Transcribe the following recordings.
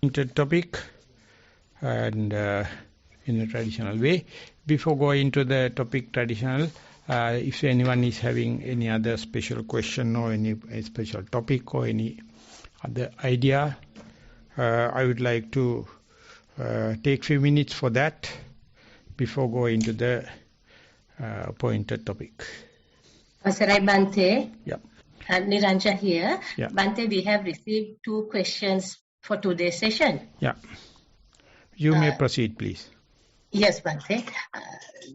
Into topic and in a traditional way. Before going to the topic traditional, if anyone is having any other special question or any special topic or any other idea, I would like to take few minutes for that before going to the appointed topic. Sarai Bante. Yeah. Niranja here. Yeah. Bante, we have received 2 questions for today's session. Yeah. You may proceed, please. Yes, Bante.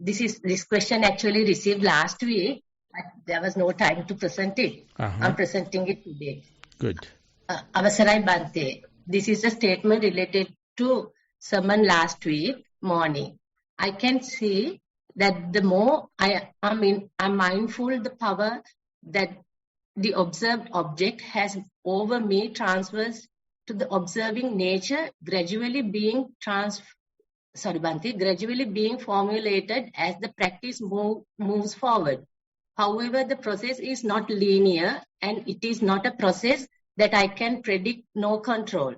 This question actually received last week, but there was no time to present it. I'm presenting it today. Good. Avasarai Bante, this is a statement related to sermon last week morning. I can see that the more I'm mindful, the power that the observed object has over me transfers to the observing nature, gradually being formulated as the practice moves forward. However, the process is not linear, and it is not a process that I can predict nor control.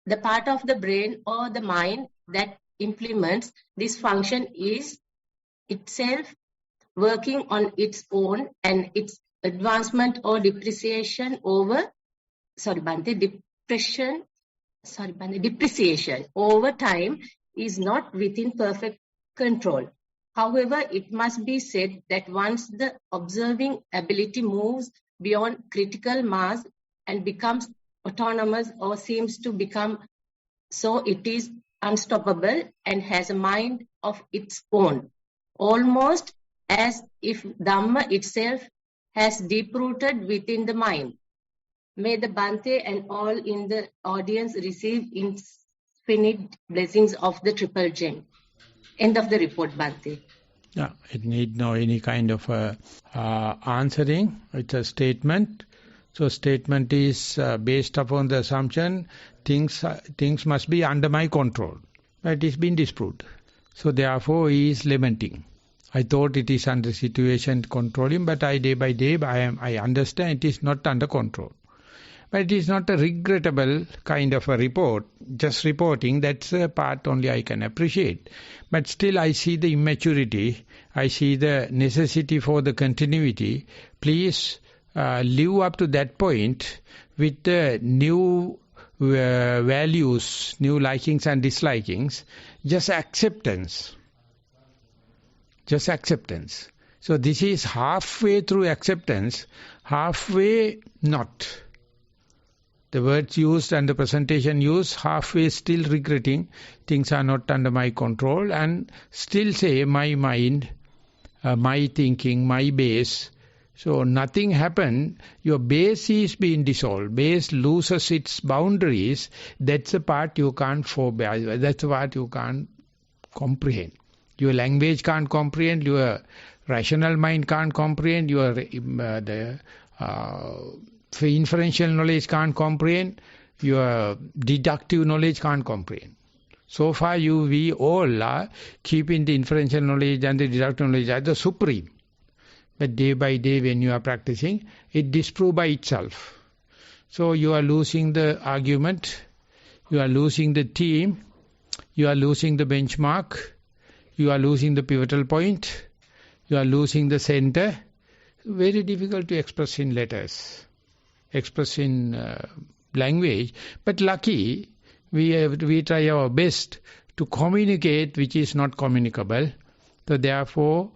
The part of the brain or the mind that implements this function is itself working on its own, and its advancement or depreciation over time is not within perfect control. However, it must be said that once the observing ability moves beyond critical mass and becomes autonomous or seems to become so, it is unstoppable and has a mind of its own, almost as if Dhamma itself has deep-rooted within the mind. May the Bante and all in the audience receive infinite blessings of the Triple Gem. End of the report, Bante. Yeah, it need no any kind of answering. It's a statement. So statement is based upon the assumption things must be under my control. It is been disproved. So therefore he is lamenting. I thought it is under situation controlling, but day by day I understand it is not under control. But it is not a regrettable kind of a report, just reporting. That's a part only I can appreciate. But still I see the immaturity, I see the necessity for the continuity. Please live up to that point with the new values, new likings and dislikings, just acceptance. Just acceptance. So this is halfway through acceptance, halfway not. The words used and the presentation used, halfway still regretting, things are not under my control, and still say my mind, my thinking, my base. So nothing happened, your base is being dissolved, base loses its boundaries, that's the part you can't forbear, that's the part you can't comprehend. Your language can't comprehend, your rational mind can't comprehend, your inferential knowledge can't comprehend, your deductive knowledge can't comprehend. So far we all are keeping the inferential knowledge and the deductive knowledge as the supreme. But day by day when you are practicing, it disproves by itself. So you are losing the argument, you are losing the theme, you are losing the benchmark, you are losing the pivotal point, you are losing the center. Very difficult to express in letters, express in language. But lucky, we try our best to communicate which is not communicable. So therefore,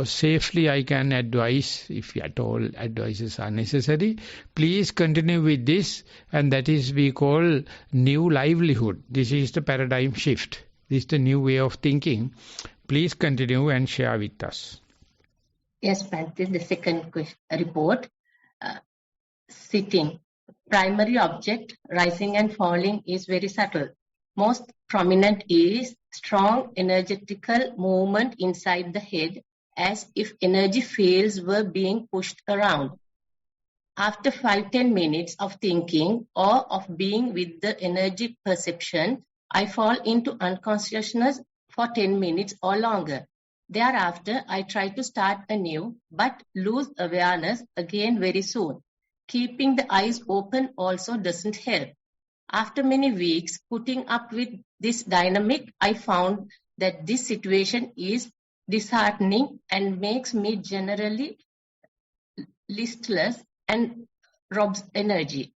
safely I can advise, if at all advices are necessary, please continue with this, and that is we call new livelihood. This is the paradigm shift. This is the new way of thinking. Please continue and share with us. Yes, Bante, the second report. Sitting. Primary object, rising and falling, is very subtle. Most prominent is strong energetical movement inside the head, as if energy fields were being pushed around. After 5-10 minutes of thinking or of being with the energy perception, I fall into unconsciousness for 10 minutes or longer. Thereafter, I try to start anew, but lose awareness again very soon. Keeping the eyes open also doesn't help. After many weeks putting up with this dynamic, I found that this situation is disheartening and makes me generally listless and robs energy.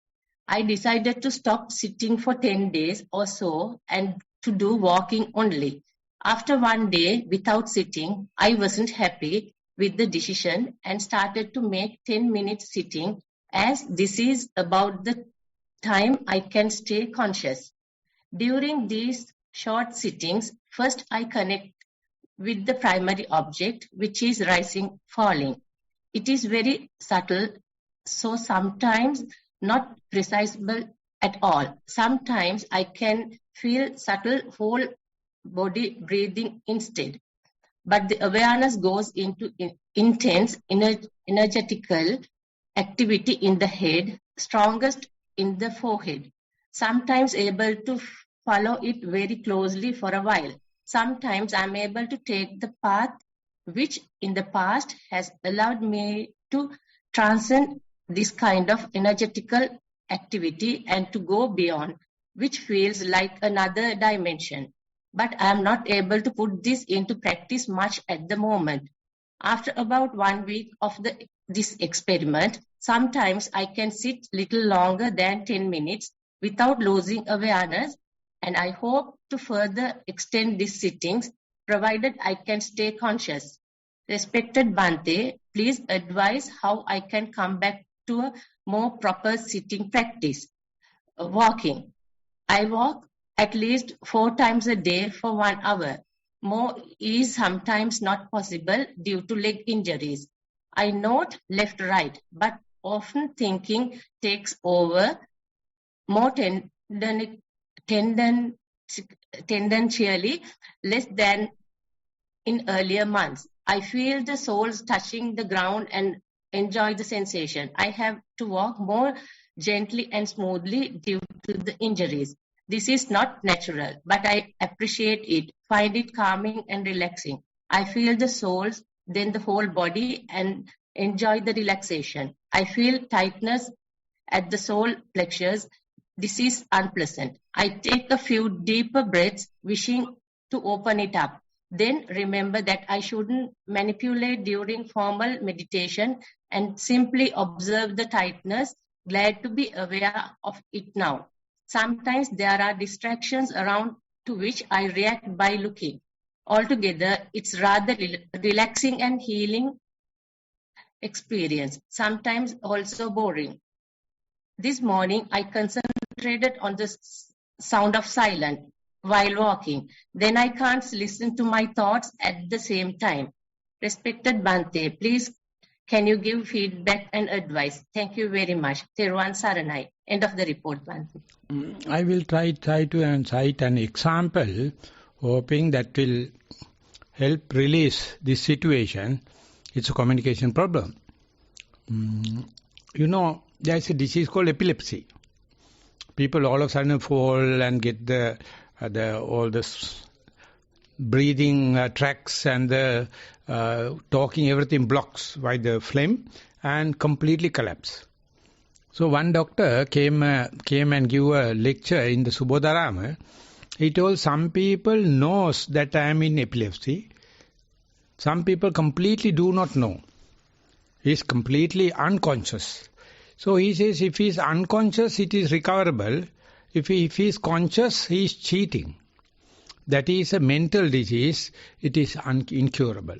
I decided to stop sitting for 10 days or so and to do walking only. After one day without sitting, I wasn't happy with the decision and started to make 10 minutes sitting, as this is about the time I can stay conscious. During these short sittings, first I connect with the primary object, which is rising, falling. It is very subtle, so sometimes not precisable at all. Sometimes I can feel subtle whole body breathing instead. But the awareness goes into intense energetical activity in the head, strongest in the forehead. Sometimes able to follow it very closely for a while. Sometimes I'm able to take the path which in the past has allowed me to transcend this kind of energetical activity and to go beyond, which feels like another dimension. But I am not able to put this into practice much at the moment. After about 1 week of this experiment, sometimes I can sit little longer than 10 minutes without losing awareness, and I hope to further extend these sittings, provided I can stay conscious. Respected Bhante, please advise how I can come back to a more proper sitting practice. Walking. I walk at least 4 times a day for 1 hour. More is sometimes not possible due to leg injuries. I note left-right, but often thinking takes over, more tendentially less than in earlier months. I feel the soles touching the ground and enjoy the sensation. I have to walk more gently and smoothly due to the injuries. This is not natural, but I appreciate it, find it calming and relaxing. I feel the soles, then the whole body, and enjoy the relaxation. I feel tightness at the solar plexus. This is unpleasant. I take a few deeper breaths, wishing to open it up. Then remember that I shouldn't manipulate during formal meditation and simply observe the tightness, glad to be aware of it now. Sometimes there are distractions around to which I react by looking. Altogether, it's rather relaxing and healing experience, sometimes also boring. This morning, I concentrated on the sound of silence while walking. Then I can't listen to my thoughts at the same time. Respected Bhante, please can you give feedback and advice? Thank you very much. Thero Saranai. End of the report, Bhante. I will try to cite an example, hoping that will help release this situation. It's a communication problem. You know, there is a disease called epilepsy. People all of a sudden fall and get all the breathing tracts and the talking, everything blocks by the phlegm and completely collapse. So one doctor came and gave a lecture in the Subodharama. He told some people knows that I am in epilepsy. Some people completely do not know. He is completely unconscious. So he says if he is unconscious, it is recoverable. If he is conscious, he is cheating. That is a mental disease. It is incurable.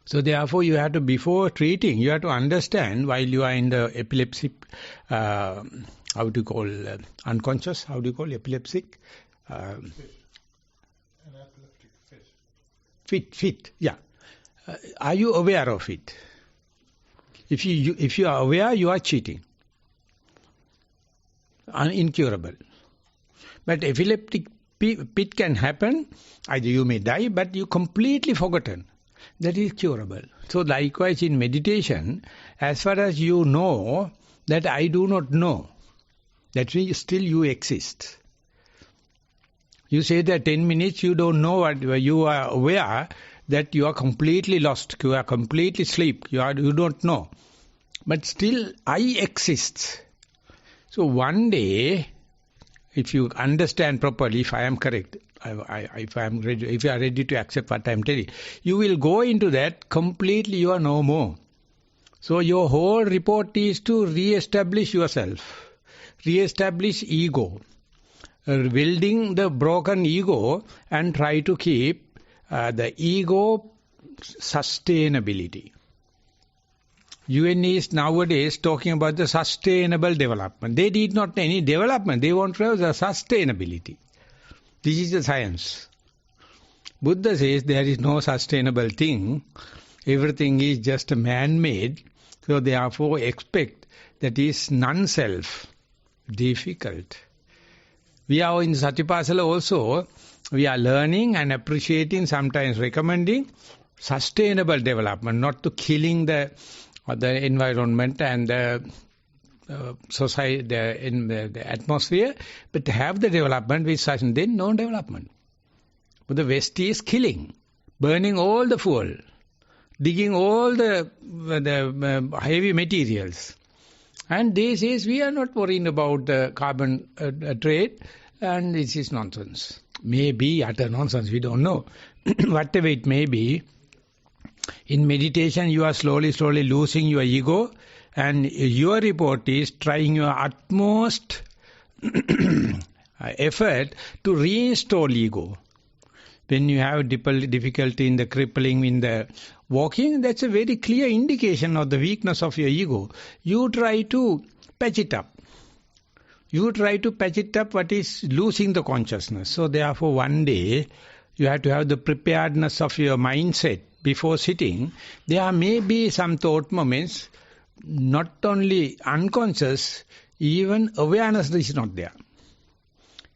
So therefore, you have to, before treating, you have to understand while you are in the epilepsy, how do you call unconscious? How do you call epileptic? An epileptic fit. Fit, yeah. Are you aware of it? If you are aware, you are cheating. Incurable. But epileptic fit can happen, either you may die, but you completely forgotten. That is curable. So likewise in meditation, as far as you know that I do not know, that means still you exist. You say that 10 minutes you don't know what you are aware that you are completely lost, you are completely asleep, you don't know. But still I exist. So one day if you understand properly, if I am correct, if you are ready to accept what I am telling, you will go into that completely. You are no more. So your whole report is to re-establish yourself, re-establish ego, building the broken ego and try to keep the ego sustainability. UN is nowadays talking about the sustainable development. They did not any development. They want to have the sustainability. This is the science. Buddha says there is no sustainable thing. Everything is just man-made. So therefore expect that is non-self. Difficult. We are in Satipasala also. We are learning and appreciating, sometimes recommending sustainable development, not to killing the environment and the society, the atmosphere, but to have the development with such, and then no development. But the West is killing, burning all the fuel, digging all the heavy materials. And they says we are not worrying about the carbon trade, and this is nonsense. Maybe utter nonsense, we don't know. Whatever it may be, in meditation you are slowly losing your ego, and your report is trying your utmost effort to reinstall ego. When you have difficulty in the crippling, in the walking, that's a very clear indication of the weakness of your ego. You try to patch it up. You try to patch it up what is losing the consciousness. So therefore one day you have to have the preparedness of your mindset before sitting. There may be some thought moments, not only unconscious, even awareness is not there.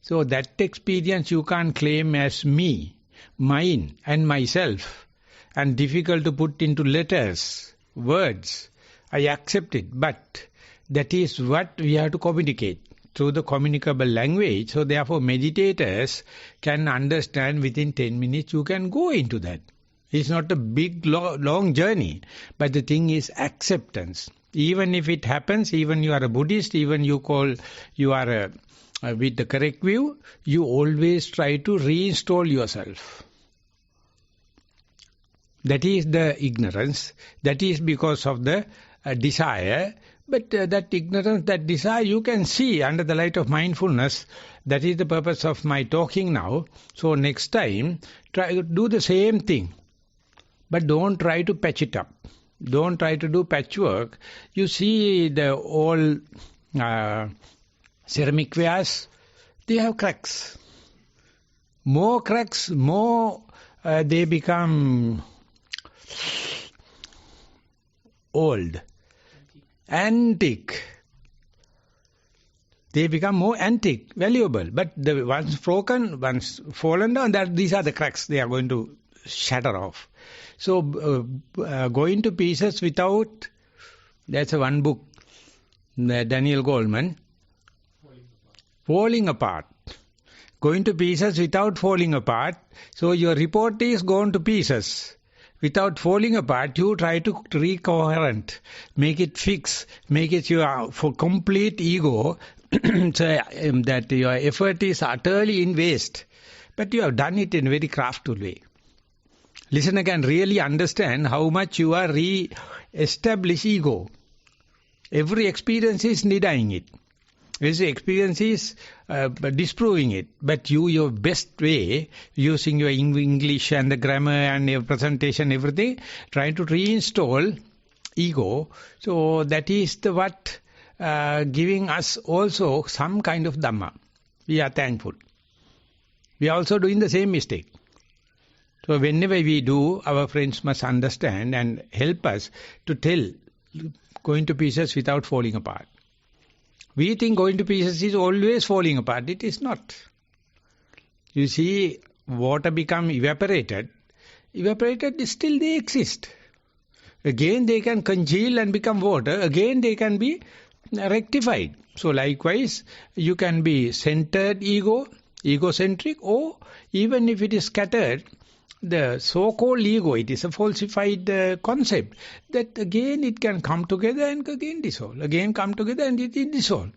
So that experience you can't claim as me, mine and myself, and difficult to put into letters, words. I accept it, but that is what we have to communicate through the communicable language. So therefore meditators can understand within 10 minutes you can go into that. It's not a big, long journey, but the thing is acceptance. Even if it happens, even you are a Buddhist, even you are with the correct view, you always try to reinstall yourself. That is the ignorance. That is because of the desire. But that ignorance, that desire, you can see under the light of mindfulness. That is the purpose of my talking now. So next time, try to do the same thing. But don't try to patch it up. Don't try to do patchwork. You see the old ceramic wares, they have cracks. More cracks, more they become old, antique. They become more antique, valuable. But the once broken, once fallen down, these are the cracks. They are going to shatter off. So going to pieces without, that's a one book, Daniel Goleman, falling apart. Going to pieces without falling apart. So your report is gone to pieces. Without falling apart, you try to recoherent, make it fix, make it your for complete ego, so that your effort is utterly in waste. But you have done it in a very craftful way. Listener can really understand how much you are re-establish ego. Every experience is denying it. Every experience is disproving it. But you, your best way, using your English and the grammar and your presentation, everything, trying to reinstall ego. So that is the what giving us also some kind of Dhamma. We are thankful. We are also doing the same mistake. So whenever we do, our friends must understand and help us to tell going to pieces without falling apart. We think going to pieces is always falling apart. It is not. You see, water become evaporated. Evaporated, still they exist. Again they can congeal and become water. Again they can be rectified. So likewise, you can be centered ego, egocentric, or even if it is scattered, the so-called ego, it is a falsified concept, that again it can come together and again dissolve, again come together and it is dissolve.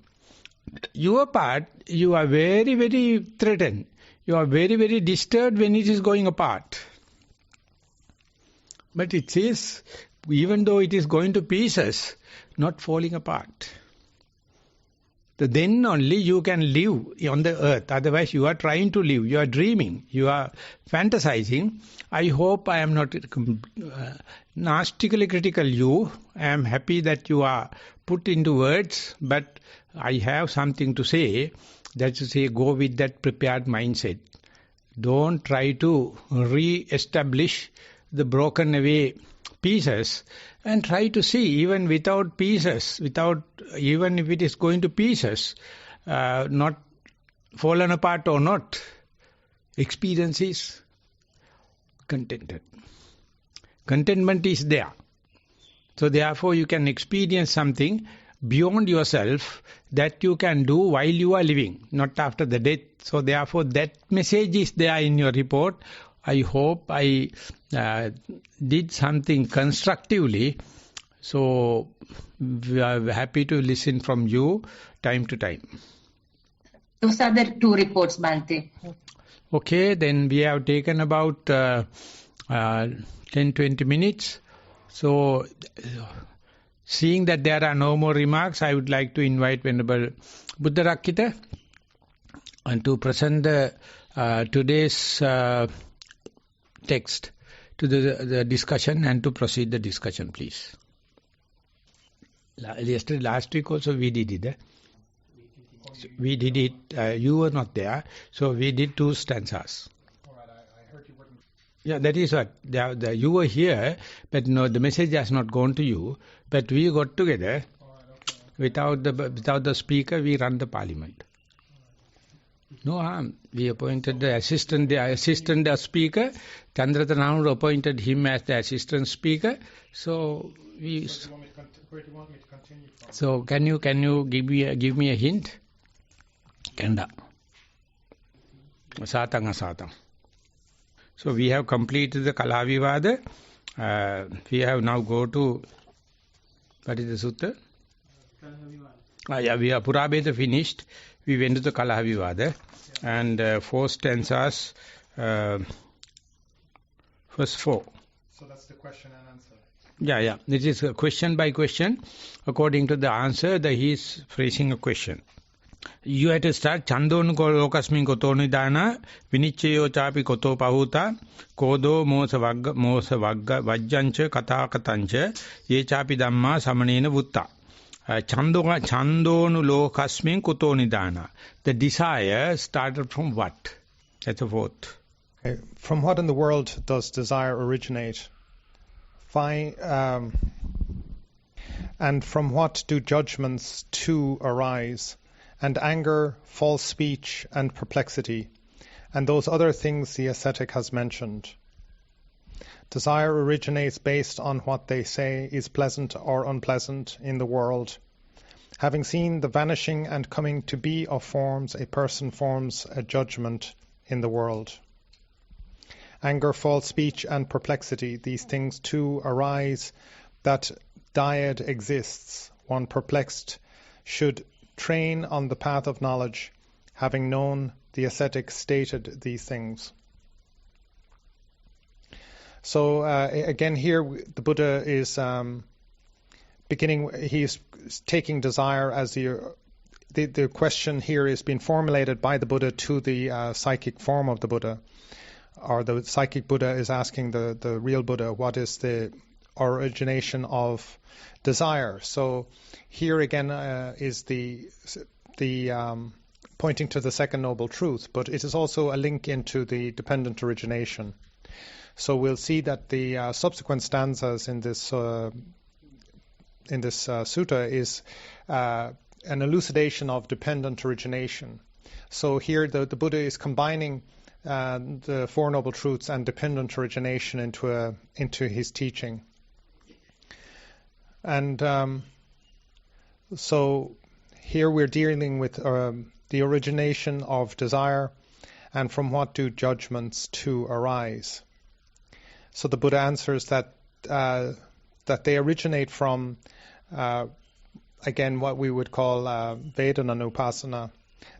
your part, you are very, very threatened. You are very, very disturbed when it is going apart. But it says, even though it is going to pieces, not falling apart. So then only you can live on the earth. Otherwise you are trying to live. You are dreaming. You are fantasizing. I hope I am not nastically critical you. I am happy that you are put into words. But I have something to say. That's to say, go with that prepared mindset. Don't try to re-establish the broken away pieces, and try to see even without pieces, even if it is going to pieces, not fallen apart or not, experience is contented. Contentment is there. So therefore you can experience something beyond yourself that you can do while you are living, not after the death. So therefore that message is there in your report. I hope I did something constructively. So we are happy to listen from you time to time. Those are the 2 reports, Bhante. Okay, then we have taken about 10-20 minutes. So seeing that there are no more remarks, I would like to invite Venerable Buddha Rakkita and to present the today's text to the discussion and to proceed the discussion, please. Last week also we did it. We did it. You were not there, so we did 2 stanzas. I heard you wouldn't. Yeah, that is what. You were here, but no, the message has not gone to you. But we got together. Without the speaker, we run the parliament. No harm. We appointed the assistant speaker. Chandratanaru appointed him as the assistant speaker. So we. Where do you want me to continue from? So can you give me a hint? Kanda. Asatang. So we have completed the Kalavivada. We have now go to, what is the sutta? We are Purabheda finished. We went to the Kalavivada. And 4 stanzas, first 4. So that's the question and answer. Yeah. This is a question by question. According to the answer, he is phrasing a question. You have to start. Chandonu lokasmin koto nidana, vinichchayo chapi koto pahuta, kodo mosa vagga vajjancha kata katancha, ye chapi dhamma samanena vutta. Chandonu lokasmin koto nidana. The desire started from what? That's a 4th. Okay. From what in the world does desire originate? And from what do judgments too arise? And anger, false speech, and perplexity, and those other things the ascetic has mentioned. Desire originates based on what they say is pleasant or unpleasant in the world. Having seen the vanishing and coming to be of forms, a person forms a judgment in the world. Anger, false speech, and perplexity, these things too arise. That dyad exists. One perplexed should train on the path of knowledge, having known the ascetic stated these things. So again here the Buddha is he's taking desire as the question here is being formulated by the Buddha to the psychic form of the Buddha, or the psychic Buddha is asking the real Buddha, what is the origination of desire? So here again is the pointing to the second noble truth, but it is also a link into the dependent origination. So we'll see that the subsequent stanzas in this sutta is an elucidation of dependent origination. So here the Buddha is combining the Four Noble Truths and dependent origination into his teaching. And so here we're dealing with the origination of desire, and from what do judgments too arise. So the Buddha answers that they originate from again, what we would call Vedana-nupassana,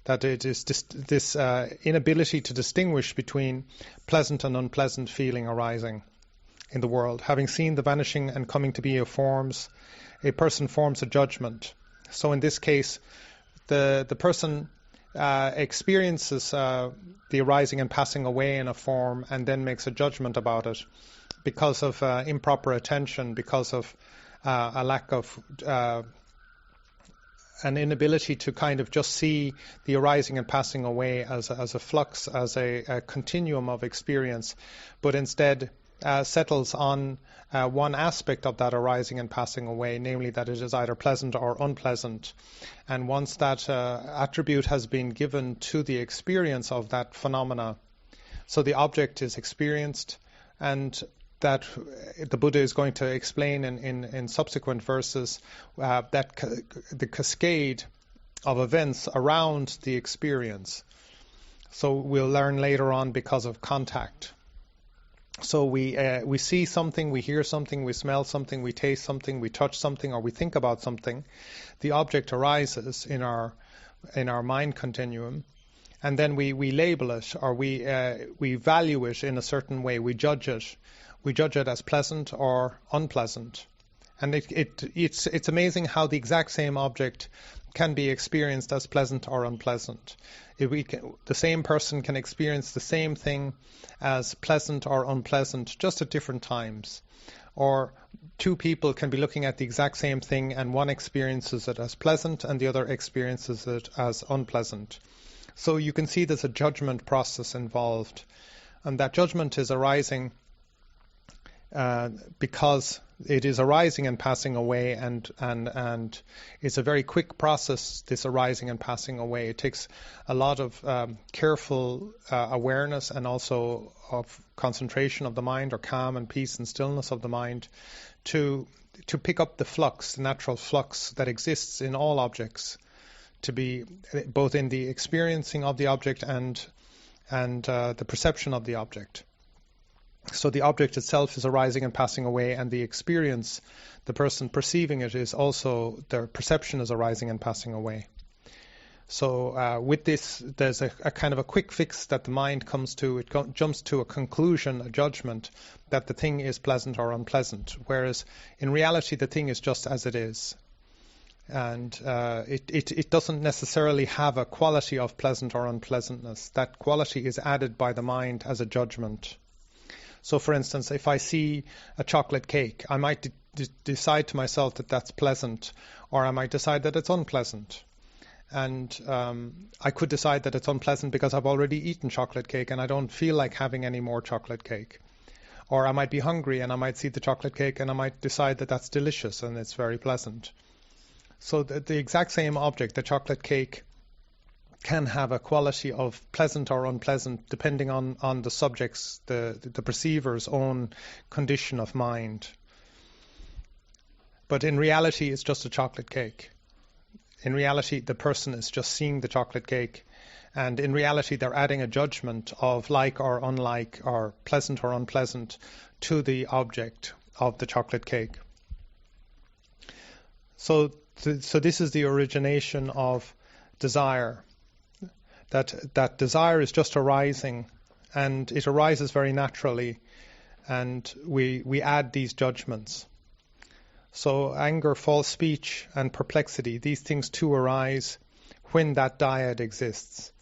that it is this inability to distinguish between pleasant and unpleasant feeling arising in the world. Having seen the vanishing and coming to be of forms, a person forms a judgment. So in this case, the person experiences the arising and passing away in a form and then makes a judgment about it because of improper attention, because of a lack of an inability to kind of just see the arising and passing away as a flux, as a continuum of experience, but instead settles on one aspect of that arising and passing away, namely that it is either pleasant or unpleasant. And once that attribute has been given to the experience of that phenomena, so the object is experienced, and that the Buddha is going to explain in subsequent verses that the cascade of events around the experience. So we'll learn later on because of contact. So we see something, we hear something, we smell something, we taste something, we touch something, or we think about something. The object arises in our mind continuum, and then we label it, or we value it in a certain way. We judge it. We judge it as pleasant or unpleasant. And it's amazing how the exact same object can be experienced as pleasant or unpleasant. The same person can experience the same thing as pleasant or unpleasant just at different times. Or two people can be looking at the exact same thing and one experiences it as pleasant and the other experiences it as unpleasant. So you can see there's a judgment process involved. And that judgment is arising because it is arising and passing away, and it's a very quick process, this arising and passing away. It takes a lot of careful awareness and also of concentration of the mind, or calm and peace and stillness of the mind, to pick up the flux, the natural flux that exists in all objects, to be both in the experiencing of the object and the perception of the object. So the object itself is arising and passing away, and the experience, the person perceiving it, is also, their perception is arising and passing away. So with this, there's a kind of a quick fix that the mind comes to. It jumps to a conclusion, a judgment, that the thing is pleasant or unpleasant, whereas in reality the thing is just as it is. And it doesn't necessarily have a quality of pleasant or unpleasantness. That quality is added by the mind as a judgment. So, for instance, if I see a chocolate cake, I might decide to myself that that's pleasant, or I might decide that it's unpleasant. And I could decide that it's unpleasant because I've already eaten chocolate cake and I don't feel like having any more chocolate cake. Or I might be hungry and I might see the chocolate cake and I might decide that that's delicious and it's very pleasant. So the exact same object, the chocolate cake, can have a quality of pleasant or unpleasant depending on the subject's, the perceiver's own condition of mind. But in reality, it's just a chocolate cake. In reality, the person is just seeing the chocolate cake, and in reality, they're adding a judgment of like or unlike, or pleasant or unpleasant, to the object of the chocolate cake. So this is the origination of desire. That desire is just arising, and it arises very naturally, and we add these judgments. So anger, false speech, and perplexity, these things too arise when that dyad exists.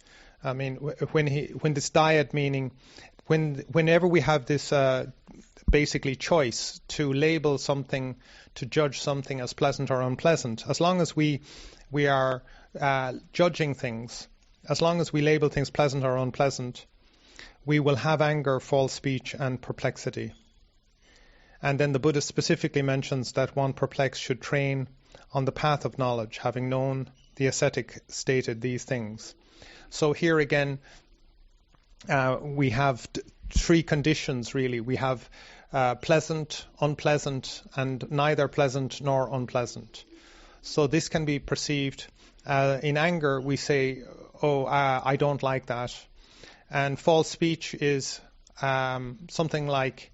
I mean, when this dyad, meaning whenever we have this basically choice to label something, to judge something as pleasant or unpleasant, as long as we are judging things, as long as we label things pleasant or unpleasant, we will have anger, false speech, and perplexity. And then the Buddha specifically mentions that one perplexed should train on the path of knowledge, having known the ascetic stated these things. So here again, we have three conditions really. We have pleasant, unpleasant, and neither pleasant nor unpleasant. So this can be perceived. In anger, we say, I don't like that. And false speech is something like,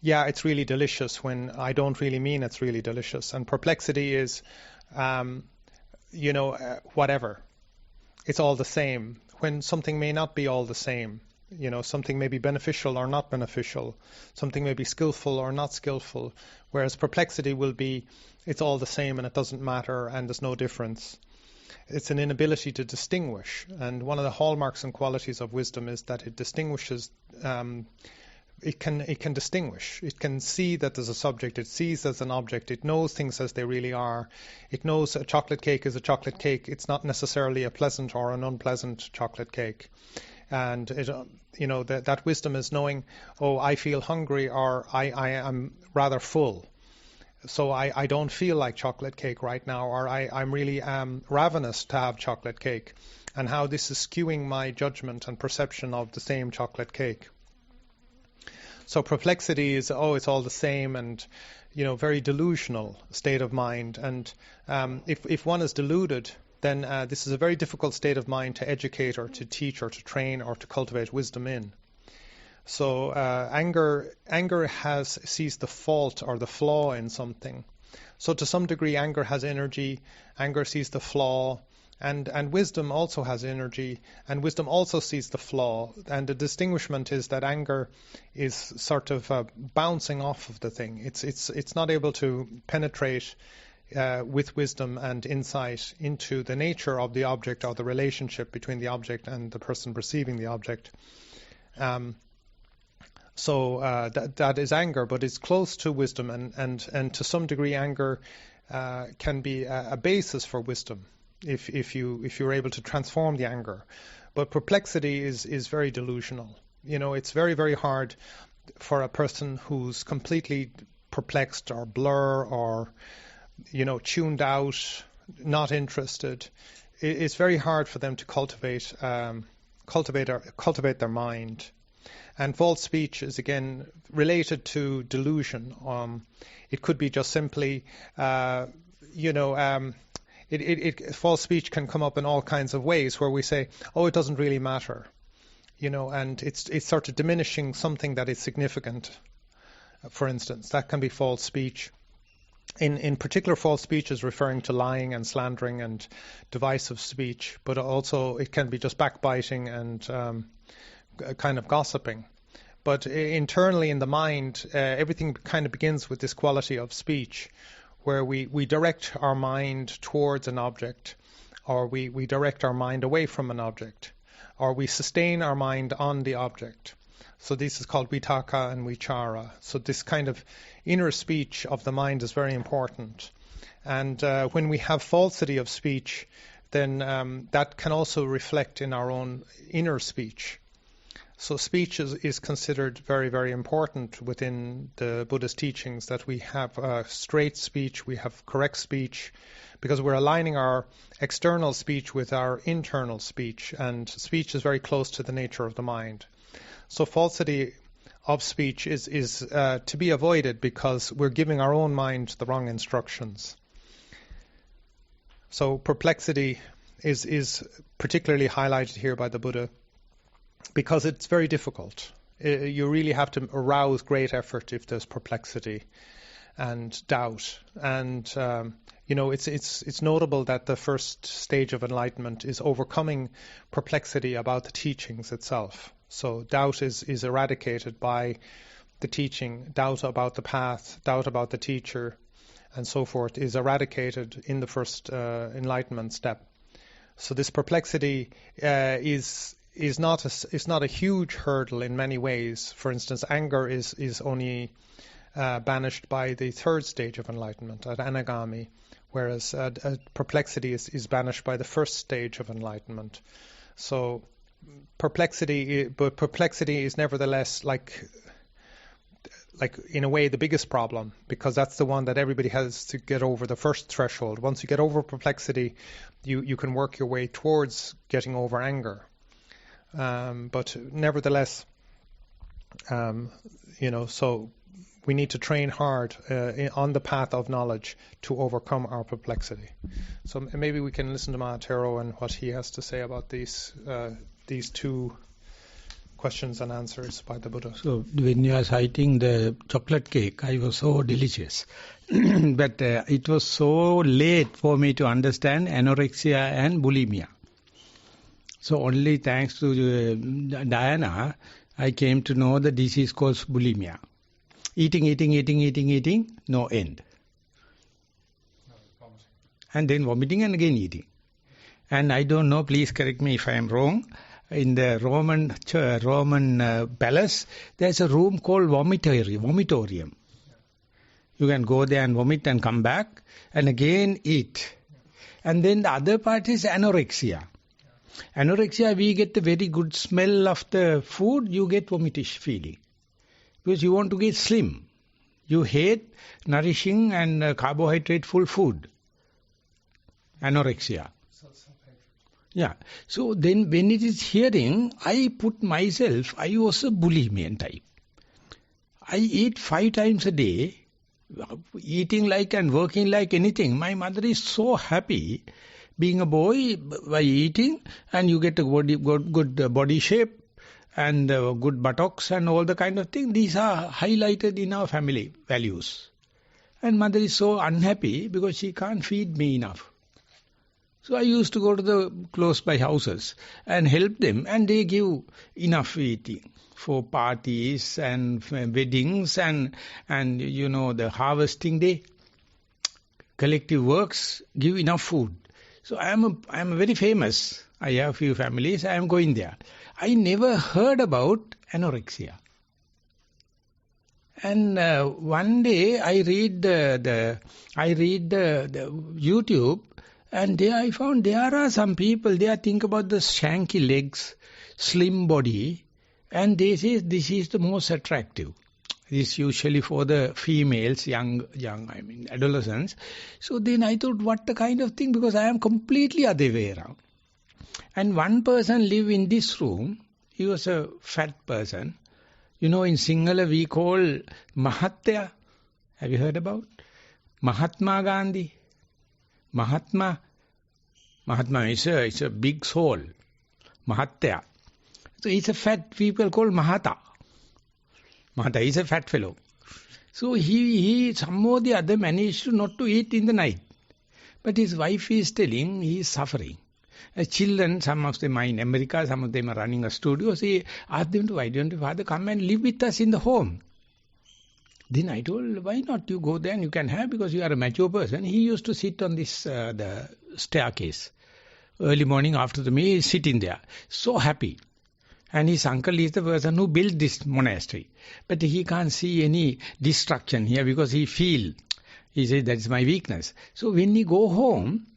yeah, it's really delicious, when I don't really mean it's really delicious. And perplexity is, whatever. It's all the same, when something may not be all the same. Something may be beneficial or not beneficial. Something may be skillful or not skillful. Whereas perplexity will be, it's all the same and it doesn't matter and there's no difference. It's an inability to distinguish. And one of the hallmarks and qualities of wisdom is that it distinguishes. It can distinguish. It can see that there's a subject. It sees as an object. It knows things as they really are. It knows a chocolate cake is a chocolate cake. It's not necessarily a pleasant or an unpleasant chocolate cake. And that wisdom is knowing, oh, I feel hungry, or I am rather full, so I don't feel like chocolate cake right now, or I'm really ravenous to have chocolate cake, and how this is skewing my judgment and perception of the same chocolate cake. So perplexity is, it's all the same, and very delusional state of mind. And if one is deluded, then this is a very difficult state of mind to educate or to teach or to train or to cultivate wisdom in. So anger sees the fault or the flaw in something. So to some degree, anger has energy. Anger sees the flaw, and wisdom also has energy, and wisdom also sees the flaw. And the distinguishment is that anger is sort of bouncing off of the thing. It's not able to penetrate with wisdom and insight into the nature of the object or the relationship between the object and the person perceiving the object. So that is anger, but it's close to wisdom, and to some degree anger can be a basis for wisdom if you're able to transform the anger. But perplexity is very delusional. It's very, very hard for a person who's completely perplexed or blur or tuned out, not interested. It's very hard for them to cultivate their mind. And false speech is again related to delusion. It could be just simply, false speech can come up in all kinds of ways where we say, oh, it doesn't really matter, and it's sort of diminishing something that is significant. For instance, that can be false speech. In particular, false speech is referring to lying and slandering and divisive speech, but also it can be just backbiting and kind of gossiping. But internally in the mind, everything kind of begins with this quality of speech, where we direct our mind towards an object, or we direct our mind away from an object, or we sustain our mind on the object. So this is called vitaka and vichara. So this kind of inner speech of the mind is very important. And when we have falsity of speech, then that can also reflect in our own inner speech. So speech is considered very, very important within the Buddhist teachings, that we have straight speech, we have correct speech, because we're aligning our external speech with our internal speech, and speech is very close to the nature of the mind. So falsity of speech is to be avoided, because we're giving our own mind the wrong instructions. So perplexity is particularly highlighted here by the Buddha, because it's very difficult. You really have to arouse great effort if there's perplexity and doubt. And it's notable that the first stage of enlightenment is overcoming perplexity about the teachings itself. So doubt is eradicated by the teaching. Doubt about the path, doubt about the teacher, and so forth is eradicated in the first enlightenment step. So this perplexity is not a huge hurdle in many ways. For instance, anger is only banished by the third stage of enlightenment at anagami, whereas perplexity is banished by the first stage of enlightenment. So perplexity is nevertheless like in a way the biggest problem, because that's the one that everybody has to get over, the first threshold. Once you get over perplexity, you can work your way towards getting over anger. But nevertheless, so we need to train hard on the path of knowledge to overcome our perplexity. So maybe we can listen to Maha Thero and what he has to say about these two questions and answers by the Buddha. So when you are citing the chocolate cake, I was so delicious. But it was so late for me to understand anorexia and bulimia. So only thanks to Diana, I came to know the disease called bulimia. Eating, no end. And then vomiting and again eating. And I don't know, please correct me if I am wrong. In the Roman palace, there's a room called vomitorium. You can go there and vomit and come back and again eat. And then the other part is anorexia. Anorexia, we get the very good smell of the food, you get vomitish feeling. Because you want to get slim. You hate nourishing and carbohydrate full food. Anorexia. Yeah. So then when it is hearing, I put myself, I was a bulimian type. I eat 5 times a day, eating like and working like anything. My mother is so happy being a boy by eating, and you get a good body shape and good buttocks and all the kind of thing. These are highlighted in our family values. And mother is so unhappy because she can't feed me enough. So I used to go to the close by houses and help them, and they give enough eating for parties and weddings and you know the harvesting day. Collective works give enough food. So I am very famous. I have a few families. I am going there. I never heard about anorexia. And one day I read the YouTube. And there I found there are some people, they think about the shanky legs, slim body, and they say this is the most attractive. This is usually for the females, young, adolescents. So then I thought, what the kind of thing, because I am completely other way around. And one person lived in this room, he was a fat person. You know, in Sinhala we call Mahatya. Have you heard about? Mahatma Gandhi. Mahatma is a big soul. Mahatya. So it's a fat people call Mahata. Mahata is a fat fellow. So he somehow or the other managed not to eat in the night. But his wife is telling he is suffering. Children, some of them are in America, some of them are running a studio. So he asked them to, why don't you, Father, come and live with us in the home? Then I told, why not you go there and you can have, because you are a mature person. He used to sit on this the staircase. Early morning after the meal, he's sitting there. So happy. And his uncle is the person who built this monastery. But he can't see any destruction here because he says that is my weakness. So when he go home,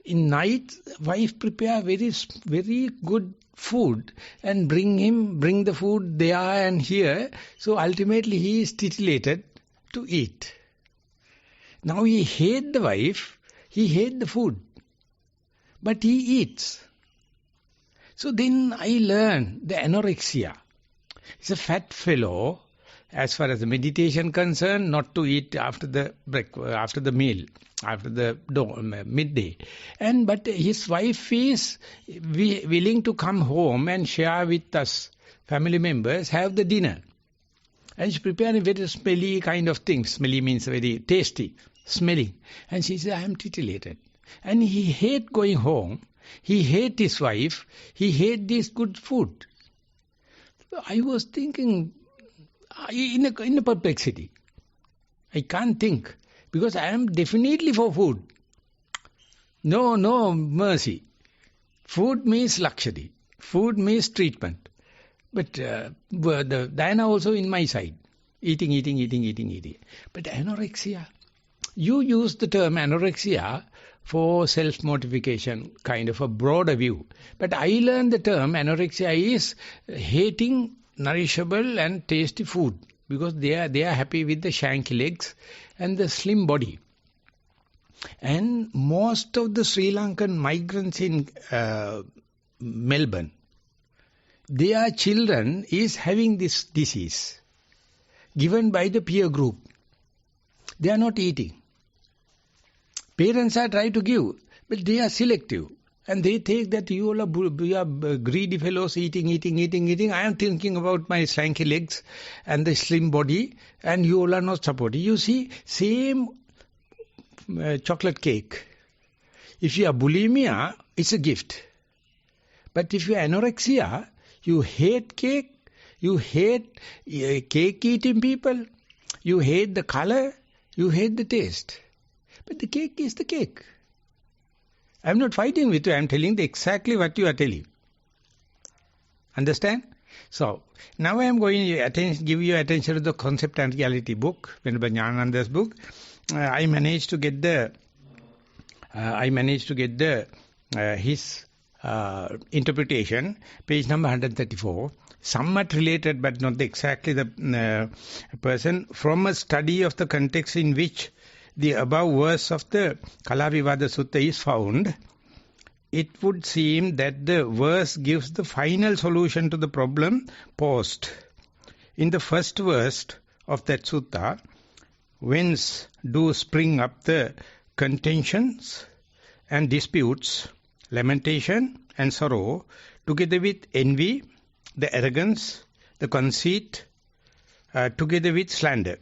in night, wife prepare very, very good food and bring the food there and here. So ultimately he is titillated to eat. Now he hate the wife, he hate the food, but he eats. So then I learned the anorexia. He's a fat fellow, as far as the meditation concerned, not to eat after the meal, after the midday. But his wife is willing to come home and share with us, family members, have the dinner. And she prepared a very smelly kind of thing. Smelly means very tasty, smelling. And she said, I am titillated. And he hate going home. He hate his wife. He hate this good food. So I was thinking, in a perplexity. I can't think. Because I am definitely for food. No mercy. Food means luxury. Food means treatment. But the Diana also in my side. Eating. But anorexia. You use the term anorexia for self-mortification, kind of a broader view. But I learned the term anorexia is hating nourishable and tasty food. Because they are happy with the shanky legs and the slim body. And most of the Sri Lankan migrants in Melbourne, their children is having this disease given by the peer group. They are not eating. Parents are trying to give, but they are selective. And they take that you all are greedy fellows eating. I am thinking about my slanky legs and the slim body, and you all are not supporting. You see, same chocolate cake. If you are bulimia, it's a gift. But if you are anorexia, you hate cake, you hate cake eating people, you hate the color, you hate the taste. But the cake is the cake. I am not fighting with you, I am telling exactly what you are telling. Understand? So, now I am going to give you attention to the Concept and Reality book, Venerable Jnanananda's book. I managed to get his interpretation, page number 134, somewhat related but not exactly the person, from a study of the context in which the above verse of the Kalavivada Sutta is found. It would seem that the verse gives the final solution to the problem posed. In the first verse of that sutta, whence do spring up the contentions and disputes, lamentation and sorrow, together with envy, the arrogance, the conceit, together with slander.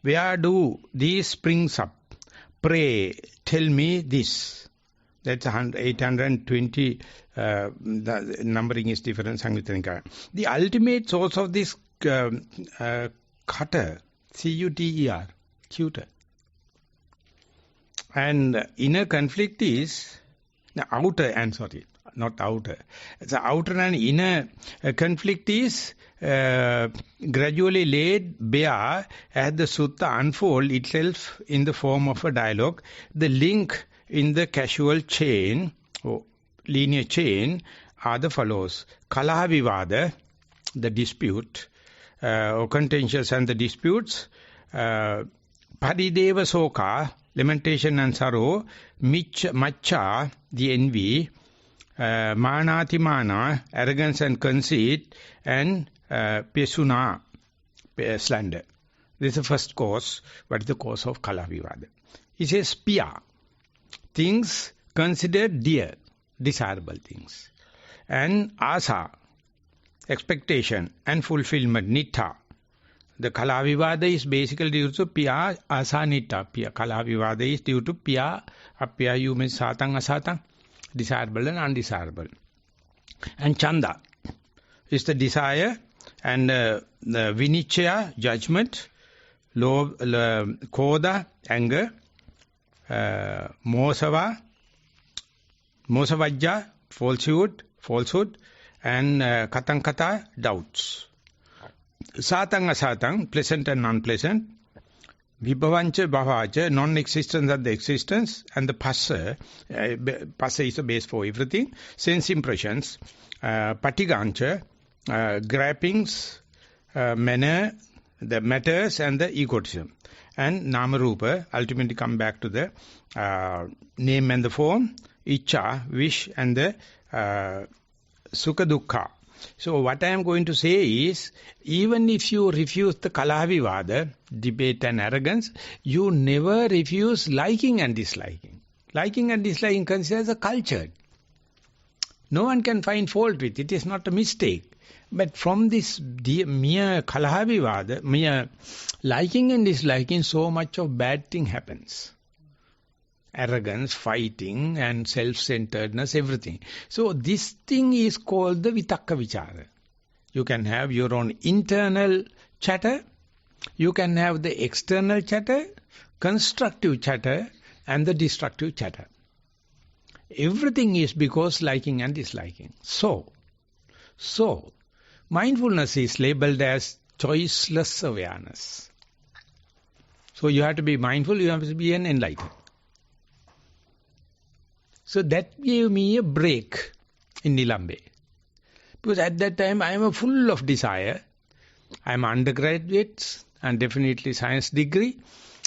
Where do these springs up? Pray, tell me this. That's 820, the numbering is different. The ultimate source of this cutter, C-U-T-E-R, cuter. And inner conflict is, the outer and inner conflict is gradually laid bare as the sutta unfolds itself in the form of a dialogue. The link in the causal chain or linear chain are the follows. Kalaha vivada, the dispute or contentions and the disputes. Parideva soka, lamentation and sorrow. Macha, the envy. Manati mana, arrogance and conceit. And pesuna, slander. This is the first cause. What is the cause of Kalaha vivada? It says piya, things considered dear, desirable things. And asa, expectation and fulfillment, nitta. The Kalaha vivada is basically due to piya, asa, nitta. Piya, Kalaha vivada is due to piya, apya, you mean satang, asatang, desirable and undesirable. And chanda is the desire, and the vinichaya, judgment, koda, anger, mosavajja, falsehood, and katankata, doubts. Satang asatang, pleasant and non-pleasant. Vibhavancha bhavacha, non-existence and the existence. And the passa is the base for everything. Sense impressions. Patigancha, grappings, manner, the matters and the egotism. And Namarupa, ultimately come back to the name and the form, Icha, wish, and the Sukha Dukkha. So what I am going to say is, even if you refuse the Kalaha vivada, debate and arrogance, you never refuse liking and disliking. Liking and disliking considers a culture. No one can find fault with it. It is not a mistake. But from this mere Kalaha vivada, mere liking and disliking, so much of bad thing happens. Arrogance, fighting and self-centeredness, everything. So this thing is called the vitakka vichara. You can have your own internal chatter, you can have the external chatter, constructive chatter and the destructive chatter. Everything is because liking and disliking. So, mindfulness is labeled as choiceless awareness. So you have to be mindful, you have to be an enlightened. So that gave me a break in Nilambe. Because at that time I am full of desire. I am undergraduate and definitely science degree.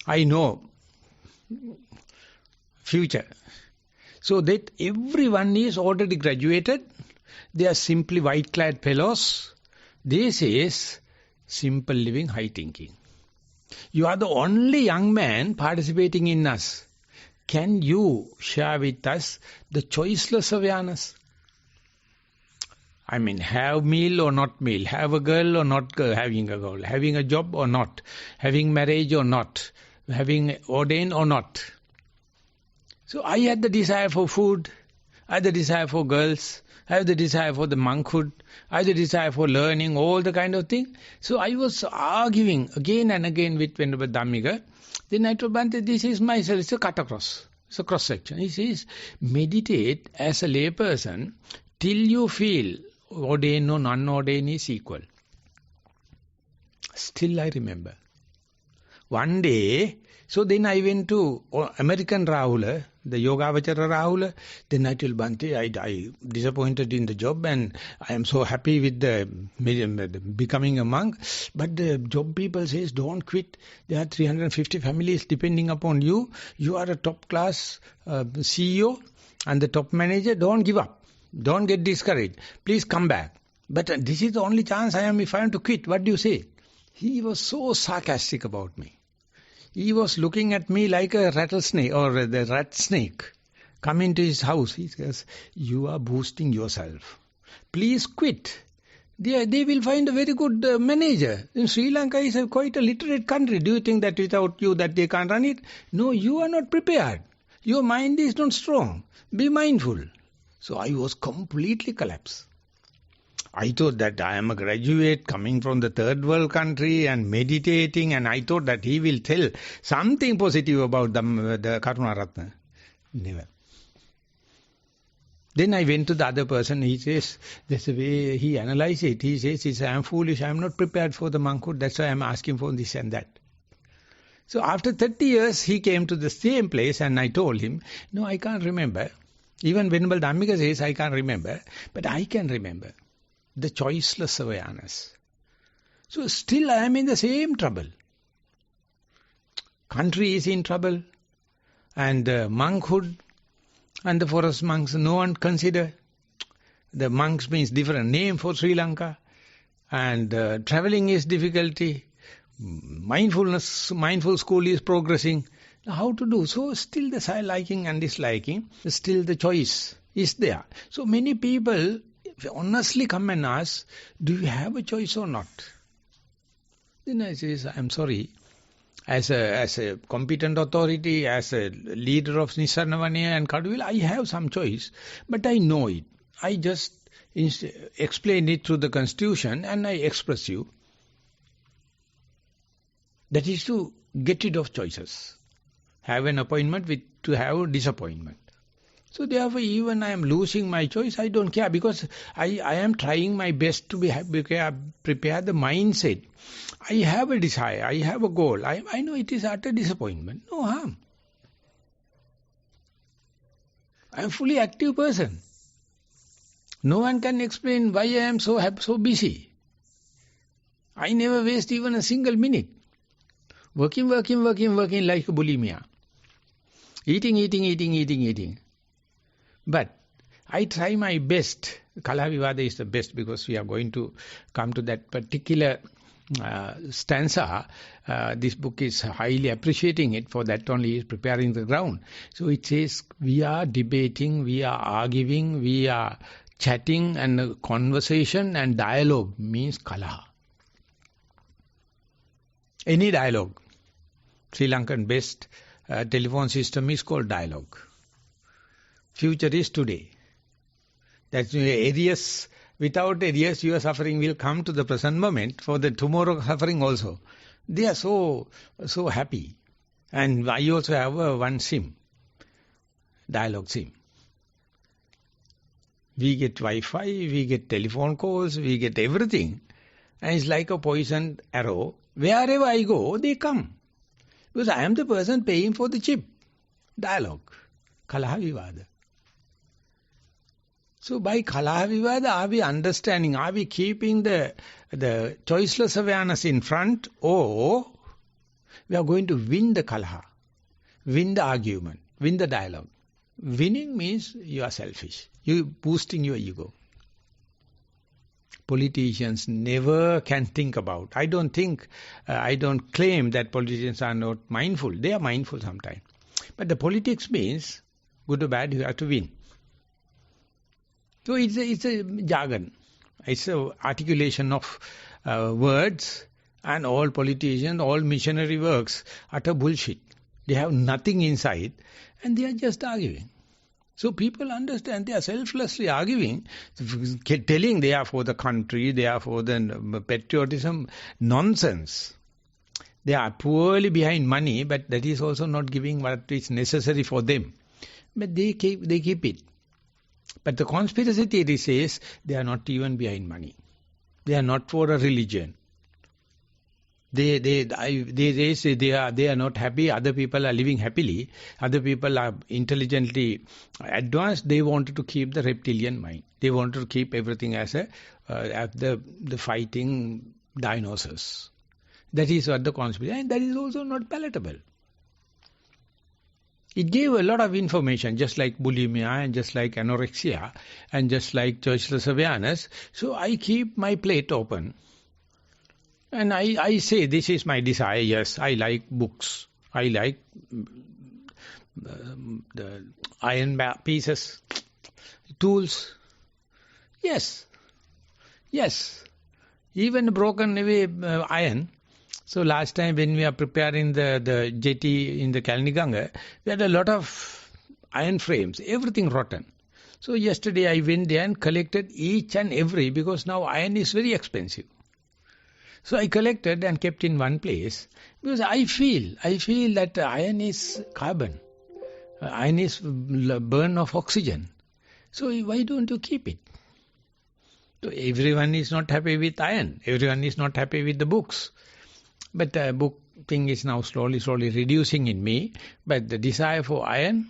I know future. So that everyone is already graduated. They are simply white-clad fellows. This is simple living, high thinking. You are the only young man participating in us. can you share with us the choiceless awareness? I mean, have meal or not meal, have a girl or not having a girl, having a job or not, having marriage or not, having ordained or not. So I had the desire for food, I had the desire for girls, I have the desire for the monkhood, I have the desire for learning, all the kind of thing. So I was arguing again and again with Venerable Dhammika. Then I told Bhante, this is myself, it's a cut across, it's a cross section. He says, meditate as a layperson till you feel ordained or non-ordained is equal. Still I remember. One day, so then I went to American Rahula, the Yogavachara Rahula. Then I told Bhante, I disappointed in the job and I am so happy with the becoming a monk. But the job people says, don't quit. There are 350 families depending upon you. You are a top class CEO and the top manager. Don't give up. Don't get discouraged. Please come back. But this is the only chance I am if I am to quit. What do you say? He was so sarcastic about me. He was looking at me like a rattlesnake or the rat snake. Come into his house. He says, you are boosting yourself. Please quit. They will find a very good manager. In Sri Lanka is quite a literate country. Do you think that without you that they can't run it? No, you are not prepared. Your mind is not strong. Be mindful. So I was completely collapsed. I thought that I am a graduate coming from the third world country and meditating, and I thought that he will tell something positive about the Karuna Ratna. Never. Then I went to the other person. He says, that's the way he analyzes it. He says, I am foolish, I am not prepared for the monkhood, that's why I am asking for this and that. So after 30 years, he came to the same place and I told him, no, I can't remember. Even Venerable Dhammika says, I can't remember, but I can remember the choiceless awareness. So still I am in the same trouble. Country is in trouble, and monkhood and the forest monks, no one consider. The monks means different name for Sri Lanka, and travelling is difficulty. Mindful school is progressing. How to do? So still the liking and disliking, still the choice is there. So many people honestly come and ask, do you have a choice or not? Then I say, I'm sorry. As a competent authority, as a leader of Nissarana, Vanaya and Kaduvil, I have some choice. But I know it. I just explain it through the constitution and I express you. That is to get rid of choices. Have an appointment to have disappointment. So therefore, even I am losing my choice, I don't care, because I am trying my best to prepare the mindset. I have a desire, I have a goal. I know it is utter disappointment. No harm. I am a fully active person. No one can explain why I am so busy. I never waste even a single minute. Working like a bulimia. Eating. But I try my best. Kalavivada is the best, because we are going to come to that particular stanza. This book is highly appreciating it. For that only is preparing the ground. So it says we are debating, we are arguing, we are chatting, and conversation and dialogue means kalaha. Any dialogue. Sri Lankan best telephone system is called dialogue. Future is today. That's areas. Without areas, your suffering will come to the present moment. For the tomorrow suffering also. They are so happy. And I also have one SIM. Dialogue SIM. We get Wi-Fi, we get telephone calls, we get everything. And it's like a poisoned arrow. Wherever I go, they come. Because I am the person paying for the chip. Dialogue. Kalaha Vivada. So by Kalaha Vivada, are we understanding, are we keeping the choiceless awareness in front, or we are going to win the Kalaha, win the argument, win the dialogue? Winning means you are selfish. You boosting your ego. Politicians never can think about. I don't claim that politicians are not mindful. They are mindful sometimes. But the politics means, good or bad, you have to win. So it's a jargon. It's an articulation of words, and all politicians, all missionary works, utter bullshit. They have nothing inside and they are just arguing. So people understand they are selflessly arguing, telling they are for the country, they are for the patriotism. Nonsense. They are poorly behind money, but that is also not giving what is necessary for them. But they keep it. But the conspiracy theory says they are not even behind money. They are not for a religion. They say they are not happy. Other people are living happily. Other people are intelligently advanced. They wanted to keep the reptilian mind. They wanted to keep everything as the fighting dinosaurs. That is what the conspiracy, and that is also not palatable. It gave a lot of information, just like bulimia and just like anorexia and just like choiceless awareness. So I keep my plate open. And I say, this is my desire. Yes, I like books. I like the iron pieces, tools. Yes. Even broken away iron. So last time when we are preparing the jetty in the Kalniganga, we had a lot of iron frames, everything rotten. So yesterday I went there and collected each and every, because now iron is very expensive. So I collected and kept in one place, because I feel that iron is carbon. Iron is burn of oxygen. So why don't you keep it? So everyone is not happy with iron. Everyone is not happy with the books. But the book thing is now slowly reducing in me. But the desire for iron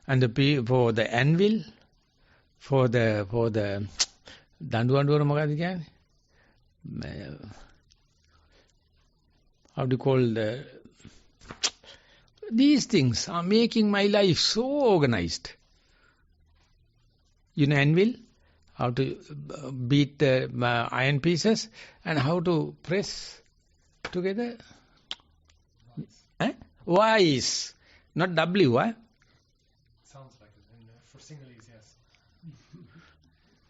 and for the anvil, for the how do you call these things are making my life so organized. You know anvil? How to beat the iron pieces and how to press together. Wise. Not W, eh? Sounds like it. And for Sinhalese, yes.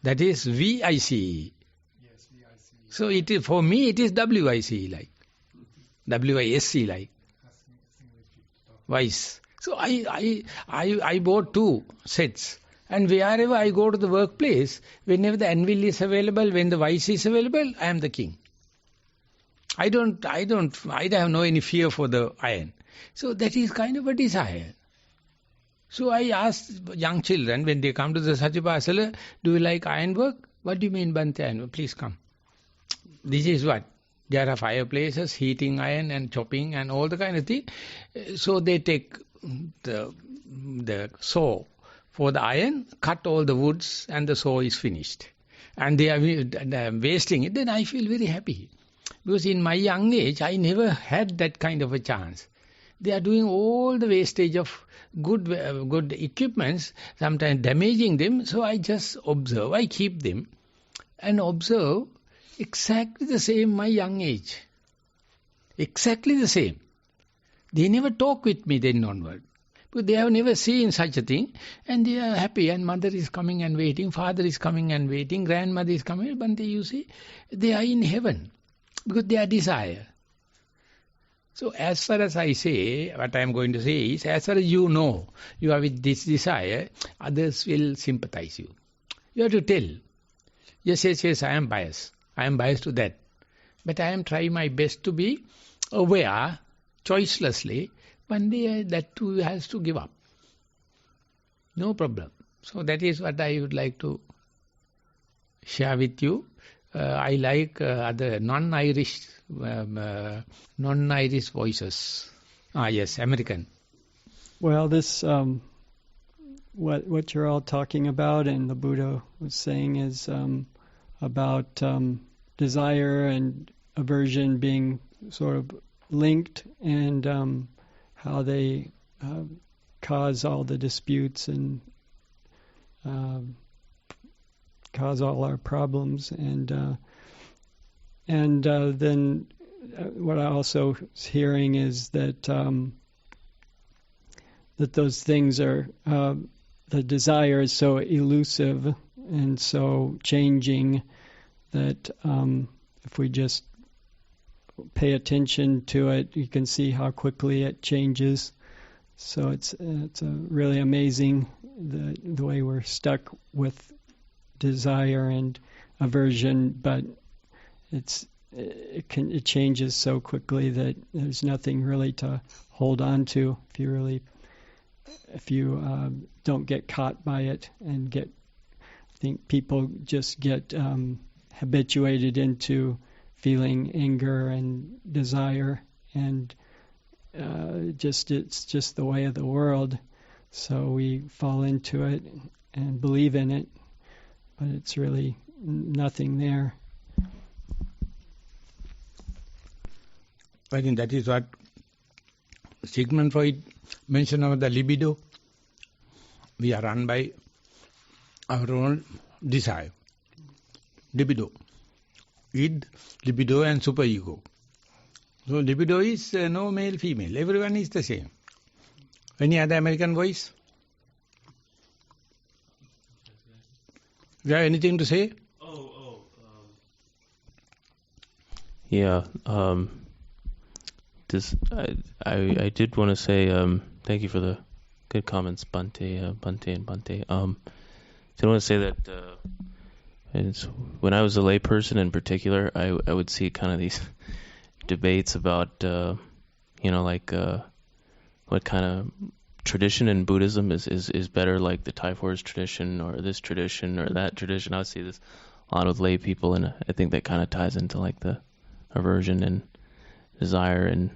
That is V-I-C-E. Yes, V-I-C-E. So it is, for me it is W-I-C-E like. W-I-S-C like. Wise. So I bought 2 sets. And wherever I go to the workplace, whenever the anvil is available, when the vice is available, I am the king. I have no any fear for the iron. So that is kind of a desire. So I ask young children when they come to the Satipasala, do you like iron work? What do you mean Bhante iron? Please come. This is what? There are fireplaces, heating iron and chopping and all the kind of thing. So they take the saw for the iron, cut all the woods and the saw is finished. And they are wasting it, then I feel very happy. Because in my young age, I never had that kind of a chance. They are doing all the wastage of good equipments, sometimes damaging them. So I just observe, I keep them and observe exactly the same my young age. Exactly the same. They never talk with me then onward. Because they have never seen such a thing and they are happy and mother is coming and waiting, father is coming and waiting, grandmother is coming, but you see, they are in heaven. Because they are desire. So as far as I say, what I am going to say is, as far as you know, you are with this desire, others will sympathize you. You have to tell, yes, I am biased. I am biased to that. But I am trying my best to be aware, choicelessly, one day that too has to give up. No problem. So that is what I would like to share with you. I like other non-Irish voices. Yes, American. Well, this what you're all talking about, and the Buddha was saying, is about desire and aversion being sort of linked, and how they cause all the disputes and cause all our problems, and then what I also was hearing is that that those things are, the desire is so elusive and so changing that if we just pay attention to it, you can see how quickly it changes. So it's really amazing the way we're stuck with desire and aversion, but it changes so quickly that there's nothing really to hold on to if you don't get caught by it and I think people just get habituated into feeling anger and desire, and it's just the way of the world. So we fall into it and believe in it, but it's really nothing there. I think that is what Sigmund Freud mentioned about the libido. We are run by our own desire. Libido. Id, libido and superego. So libido is no male, female. Everyone is the same. Any other American voice? You have anything to say? Yeah. I did want to say thank you for the good comments, Bante and Bante. I want to say that when I was a layperson in particular, I would see kind of these debates about what kind of tradition in Buddhism is better, like the Thai forest tradition or this tradition or that tradition. I would see this a lot with lay people, and I think that kind of ties into like the aversion and desire, and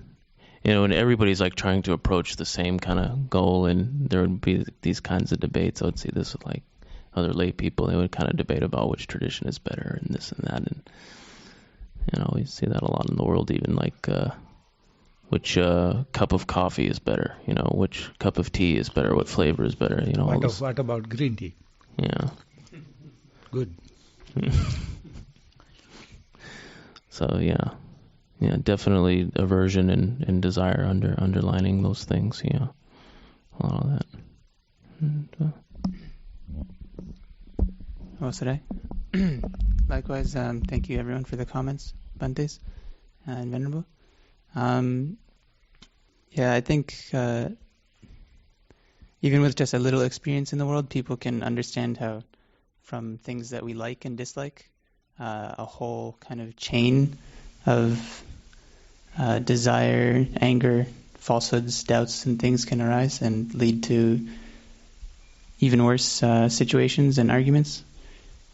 and everybody's like trying to approach the same kind of goal, and there would be these kinds of debates. I would see this with like other lay people. They would kind of debate about which tradition is better and this and that, and we see that a lot in the world, even like which cup of coffee is better, which cup of tea is better, what flavor is better, What about green tea? Yeah. Good. So yeah, definitely aversion and desire underlining those things. A lot of that. And, today. Likewise, thank you everyone for the comments, Bantes and Venerable. I think even with just a little experience in the world, people can understand how from things that we like and dislike, a whole kind of chain of desire, anger, falsehoods, doubts, and things can arise and lead to even worse situations and arguments.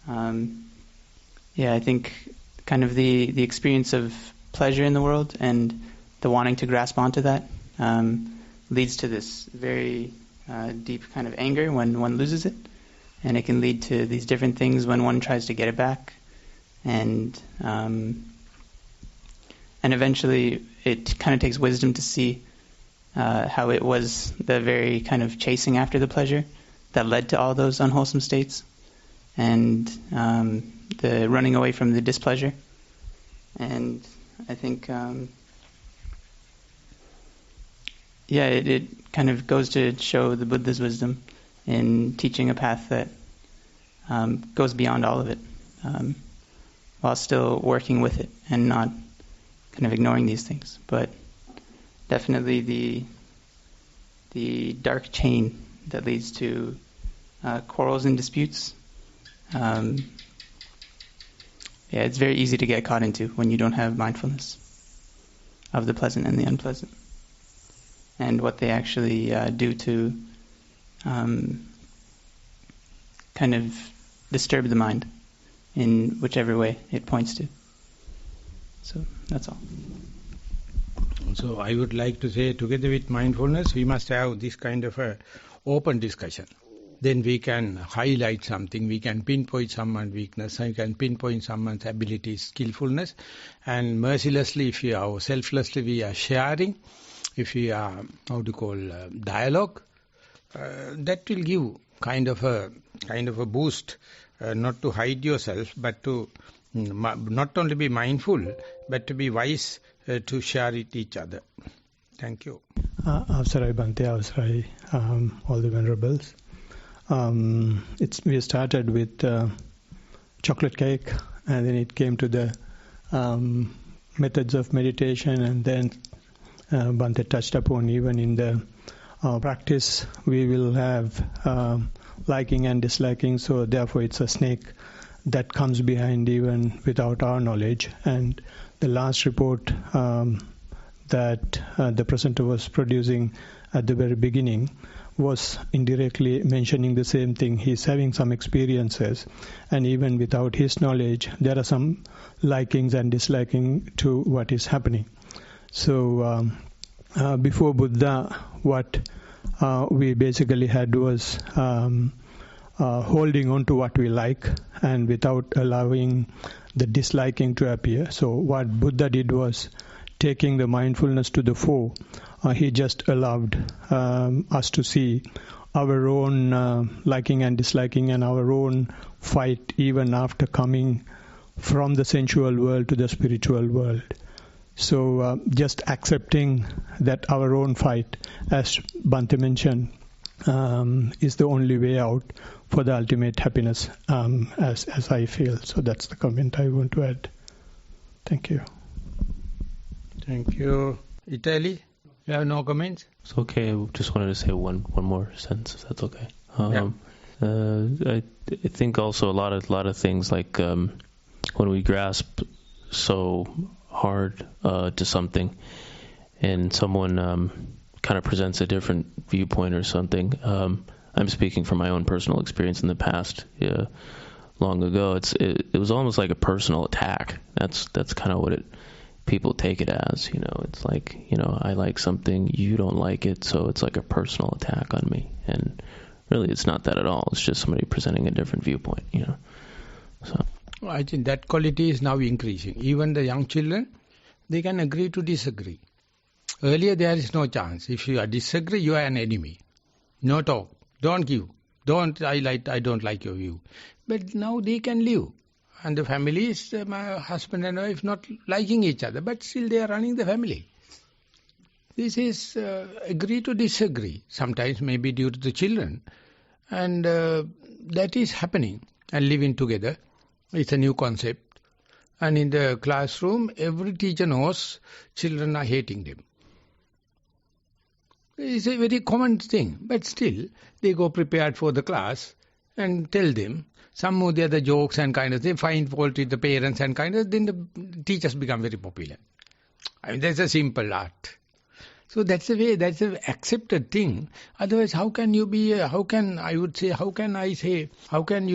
I think kind of the experience of pleasure in the world and the wanting to grasp onto that leads to this very deep kind of anger when one loses it, and it can lead to these different things when one tries to get it back, and eventually it kind of takes wisdom to see how it was the very kind of chasing after the pleasure that led to all those unwholesome states, and the running away from the displeasure. And I think it kind of goes to show the Buddha's wisdom in teaching a path that goes beyond all of it, while still working with it and not kind of ignoring these things. But definitely the dark chain that leads to quarrels and disputes, it's very easy to get caught into when you don't have mindfulness of the pleasant and the unpleasant, and what they actually do to kind of disturb the mind in whichever way it points to. So that's all. So I would like to say, together with mindfulness, we must have this kind of a open discussion. Then we can highlight something, we can pinpoint someone's weakness, we can pinpoint someone's ability, skillfulness, and mercilessly, selflessly we are sharing, if we are, dialogue, that will give kind of a boost, not to hide yourself, but to not only be mindful, but to be wise, to share it each other. Thank you. Avsarai Bhante, Avsarai, all the venerables. We started with chocolate cake, and then it came to the methods of meditation, and then Bhante touched upon even in the practice we will have liking and disliking, so therefore it's a snake that comes behind even without our knowledge. And the last report that the presenter was producing at the very beginning was indirectly mentioning the same thing. He's having some experiences, and even without his knowledge, there are some likings and disliking to what is happening. So before Buddha, what we basically had was holding on to what we like and without allowing the disliking to appear. So what Buddha did was taking the mindfulness to the fore. He just allowed us to see our own liking and disliking and our own fight even after coming from the sensual world to the spiritual world. So just accepting that our own fight, as Bhante mentioned, is the only way out for the ultimate happiness, as I feel. So that's the comment I want to add. Thank you. Thank you. Italy, you have no comments? It's okay. I just wanted to say one more sentence, if that's okay. I think also a lot of things like when we grasp so hard to something, and someone kind of presents a different viewpoint or something. I'm speaking from my own personal experience in the past. Long ago, it was almost like a personal attack. That's kind of what people take it as. It's like, I like something, you don't like it, so it's like a personal attack on me. And really, it's not that at all. It's just somebody presenting a different viewpoint. So. I think that quality is now increasing. Even the young children, they can agree to disagree. Earlier, there is no chance. If you disagree, you are an enemy. No talk. Don't give. I don't like your view. But now they can live. And the families, my husband and wife, not liking each other, but still they are running the family. This is agree to disagree. Sometimes maybe due to the children. And that is happening. And living together. It's a new concept. And in the classroom, every teacher knows children are hating them. It's a very common thing. But still, they go prepared for the class and tell them. Some of the other jokes and kind of, they find fault with the parents and kind of, then the teachers become very popular. I mean, that's a simple art. So that's the way, that's an accepted thing. Otherwise, how can you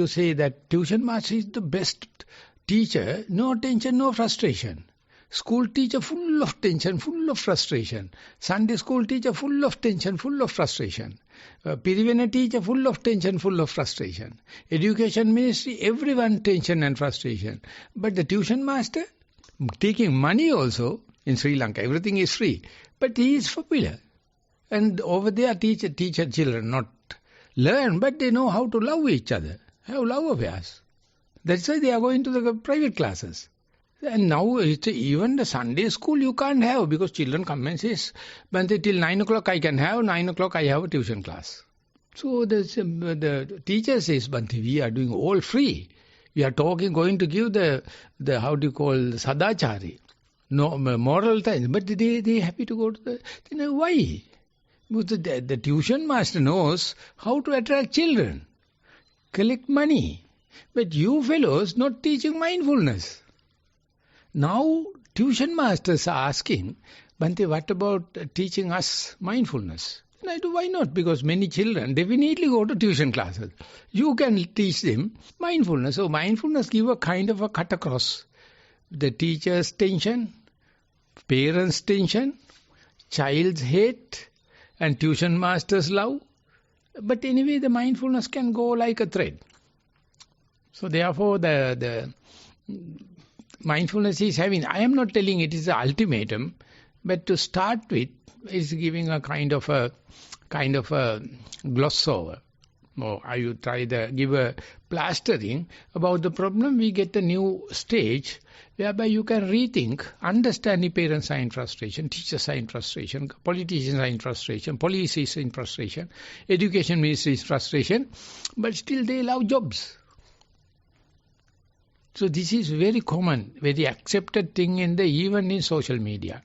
say that tuition master is the best teacher? No tension, no frustration. School teacher full of tension, full of frustration. Sunday school teacher full of tension, full of frustration. Pirivena teacher full of tension, full of frustration. Education ministry, everyone tension and frustration. But the tuition master, taking money also, in Sri Lanka, everything is free. But he is popular. And over there, teach children not learn, but they know how to love each other, have love affairs. That's why they are going to the private classes. And now, even the Sunday school you can't have, because children come and say, Bhante, till 9 o'clock I can have, 9 o'clock I have a tuition class. So the teacher says, Bhante, we are doing all free. We are going to give the sadachari, no moral time, but they happy to go to the, why? Because the tuition master knows how to attract children, collect money. But you fellows not teaching mindfulness. Now, tuition masters are asking, Bhante, what about teaching us mindfulness? And I do, why not? Because many children definitely go to tuition classes. You can teach them mindfulness. So mindfulness give a kind of a cut across. The teacher's tension, parents' tension, child's hate, and tuition master's love. But anyway, the mindfulness can go like a thread. So therefore, the mindfulness is having, I am not telling it is an ultimatum, but to start with is giving a kind of a gloss over. or I try give a plastering about the problem, we get a new stage whereby you can rethink, understand the parents are in frustration, teachers are in frustration, politicians are in frustration, police is in frustration, education ministry is frustration, but still they love jobs. So this is very common, very accepted thing even in social media.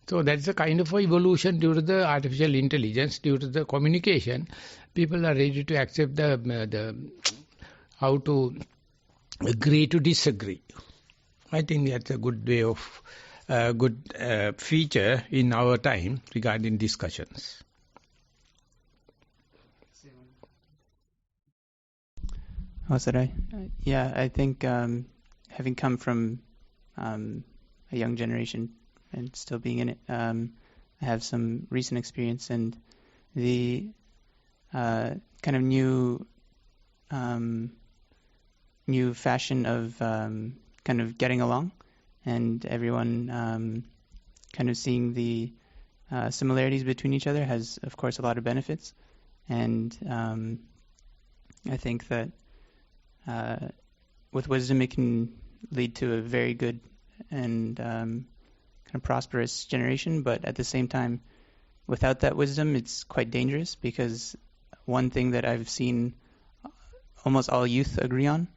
So that's a kind of evolution due to the artificial intelligence, due to the communication. People are ready to accept how to agree to disagree. I think that's a good way of, good feature in our time regarding discussions. Oh, said I? Yeah, I think having come from a young generation and still being in it, I have some recent experience, and the kind of new fashion of kind of getting along, and everyone kind of seeing the similarities between each other has, of course, a lot of benefits. And I think that with wisdom, it can lead to a very good and kind of prosperous generation. But at the same time, without that wisdom, it's quite dangerous, because one thing that I've seen almost all youth agree on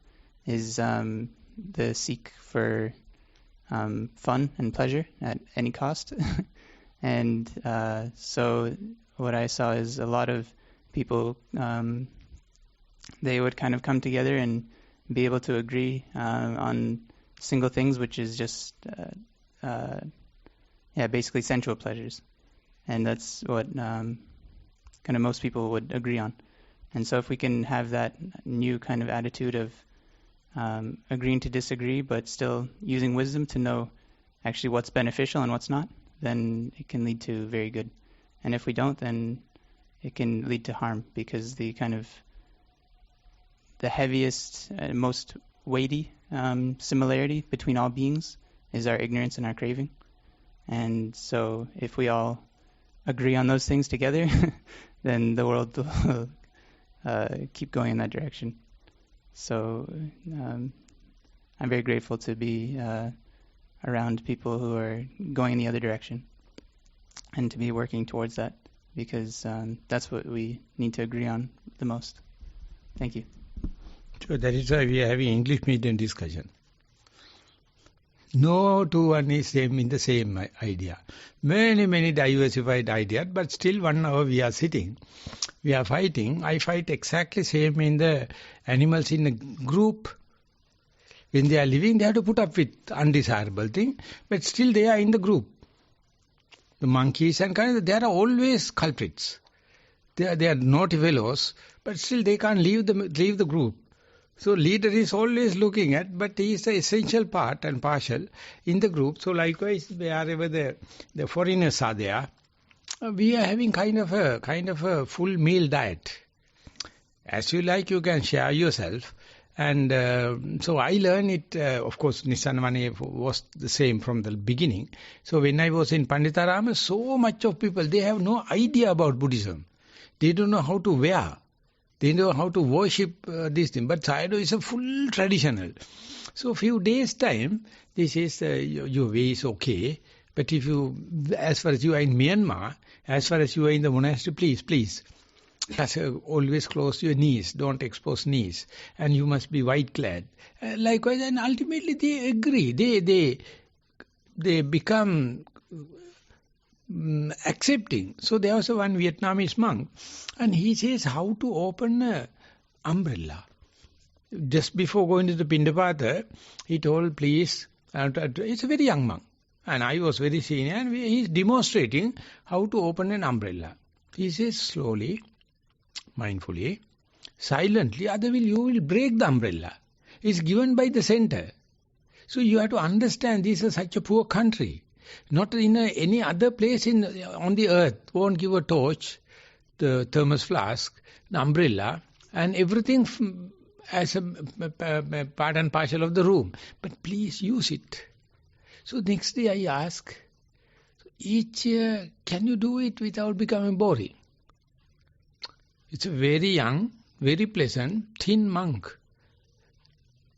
is the seek for fun and pleasure at any cost. And so what I saw is a lot of people, they would kind of come together and be able to agree on single things, which is just basically sensual pleasures. And that's what kind of most people would agree on. And so if we can have that new kind of attitude of agreeing to disagree, but still using wisdom to know actually what's beneficial and what's not, then it can lead to very good. And if we don't, then it can lead to harm, because the kind of the heaviest and most weighty similarity between all beings is our ignorance and our craving. And so if we all agree on those things together, then the world will keep going in that direction. So I'm very grateful to be around people who are going in the other direction and to be working towards that, because that's what we need to agree on the most. Thank you. So that is why we are having English medium discussion. No two one is same in the same idea. Many diversified ideas, but still 1 hour we are sitting. We are fighting. I fight exactly same in the animals in a group. When they are living, they have to put up with undesirable thing, but still they are in the group. The monkeys and they are always culprits. They are naughty fellows, but still they can't leave the group. So leader is always looking at, but he is the essential part and partial in the group. So likewise, wherever the foreigners are there, we are having kind of a full meal diet. As you like, you can share yourself. And so I learned it, of course, Nissarana was the same from the beginning. So when I was in Panditarama, so much of people, they have no idea about Buddhism. They don't know how to wear. They know how to worship this thing. But Sayadaw is a full traditional. So few days time, this is, your way is okay. But if you, as far as you are in Myanmar, as far as you are in the monastery, please. Always close your knees, don't expose knees, and you must be white clad. Likewise, and ultimately they agree. They become accepting. So there was one Vietnamese monk, and he says how to open an umbrella. Just before going to the Pindapata, he told, please, it's a very young monk, and I was very senior, and he is demonstrating how to open an umbrella. He says slowly, mindfully, silently, otherwise you will break the umbrella. It's given by the center. So you have to understand this is such a poor country. Not in any other place on the earth won't give a torch, the thermos flask, the umbrella, and everything as a part and parcel of the room. But please use it. So next day I ask, each year, can you do it without becoming boring? It's a very young, very pleasant, thin monk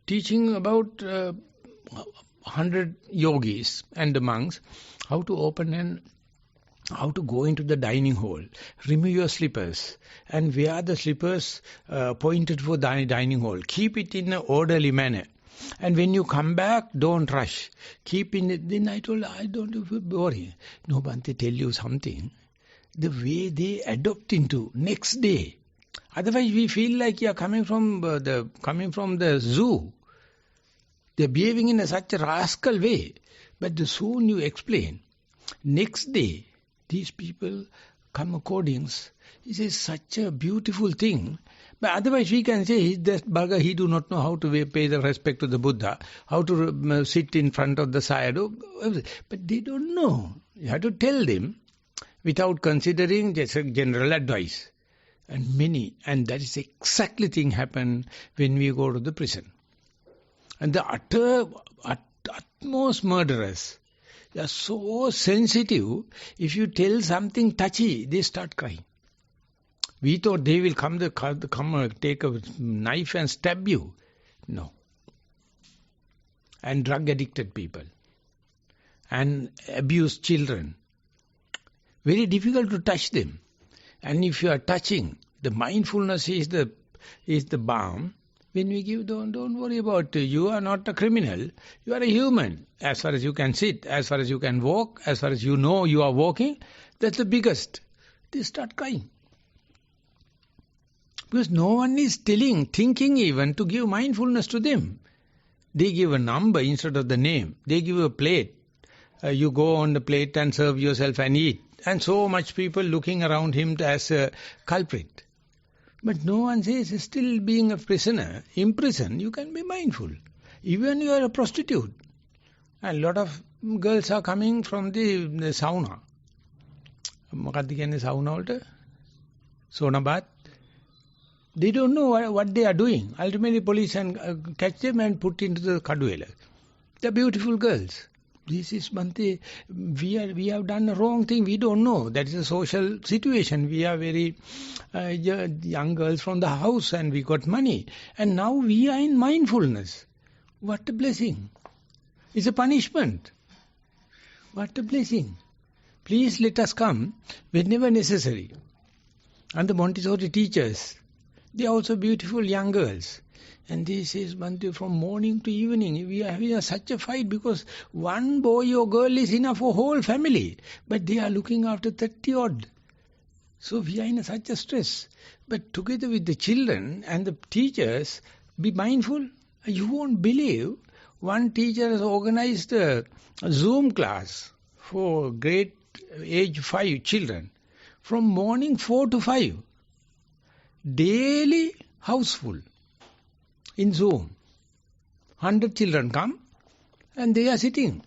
teaching about 100 yogis and the monks how to open and how to go into the dining hall, remove your slippers and wear the slippers pointed for the dining hall. Keep it in an orderly manner. And when you come back, don't rush. Keep in it. Then I told her, I don't feel boring. No, but they tell you something. The way they adopt into next day. Otherwise, we feel like you are coming from the zoo. They are behaving in such a rascal way. But the soon you explain, next day, these people come accordings. This is such a beautiful thing. But otherwise we can say, he's that bugger, he do not know how to pay the respect to the Buddha, how to sit in front of the sayadaw. But they don't know. You have to tell them without considering just a general advice. And that is exactly thing happen when we go to the prison. And the utmost murderers, they are so sensitive. If you tell something touchy, they start crying. We thought they will come take a knife and stab you. No. And drug addicted people. And abused children. Very difficult to touch them. And if you are touching, the mindfulness is the balm. When we give, don't worry about it. You are not a criminal. You are a human. As far as you can sit, as far as you can walk, as far as you know you are walking, that's the biggest. They start crying. Because no one is thinking even to give mindfulness to them. They give a number instead of the name. They give a plate. You go on the plate and serve yourself and eat. And so much people looking around him as a culprit. But no one says, still being a prisoner, in prison, you can be mindful. Even you are a prostitute. A lot of girls are coming from the sauna. මොකක්ද කියන්නේ sauna වලට? Sauna bath. They don't know what they are doing. Ultimately, police catch them and put into the kaduela. They are beautiful girls. This is Bhante, we have done a wrong thing. We don't know. That is a social situation. We are very young girls from the house and we got money. And now we are in mindfulness. What a blessing. It's a punishment. What a blessing. Please let us come whenever necessary. And the Montessori teachers, they are also beautiful young girls. And this is Bhante, from morning to evening. We are having such a fight because one boy or girl is enough for whole family. But they are looking after 30 odd. So we are in such a stress. But together with the children and the teachers, be mindful. You won't believe, one teacher has organized a Zoom class for grade age 5 children. From morning 4 to 5. Daily houseful. In Zoom. 100 children come and they are sitting.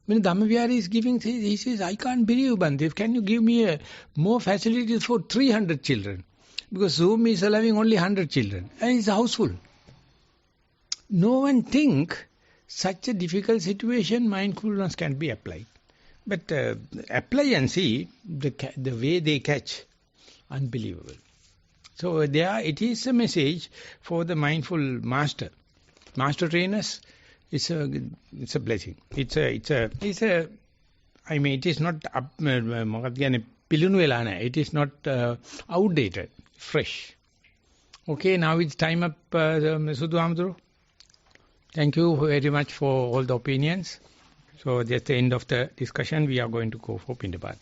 When Dhammajiva is giving, he says, I can't believe, Bhante, can you give me more facilities for 300 children? Because Zoom is allowing only 100 children and it's houseful. No one think such a difficult situation, mindfulness can be applied. But apply and see the way they catch. Unbelievable. So there it is a message for the mindful master trainers. It's a blessing. It is not it is not outdated, fresh. Okay, now it's time up, Sudhu Amdru. Thank you very much for all the opinions. So that's the end of the discussion. We are going to go for Pindapat.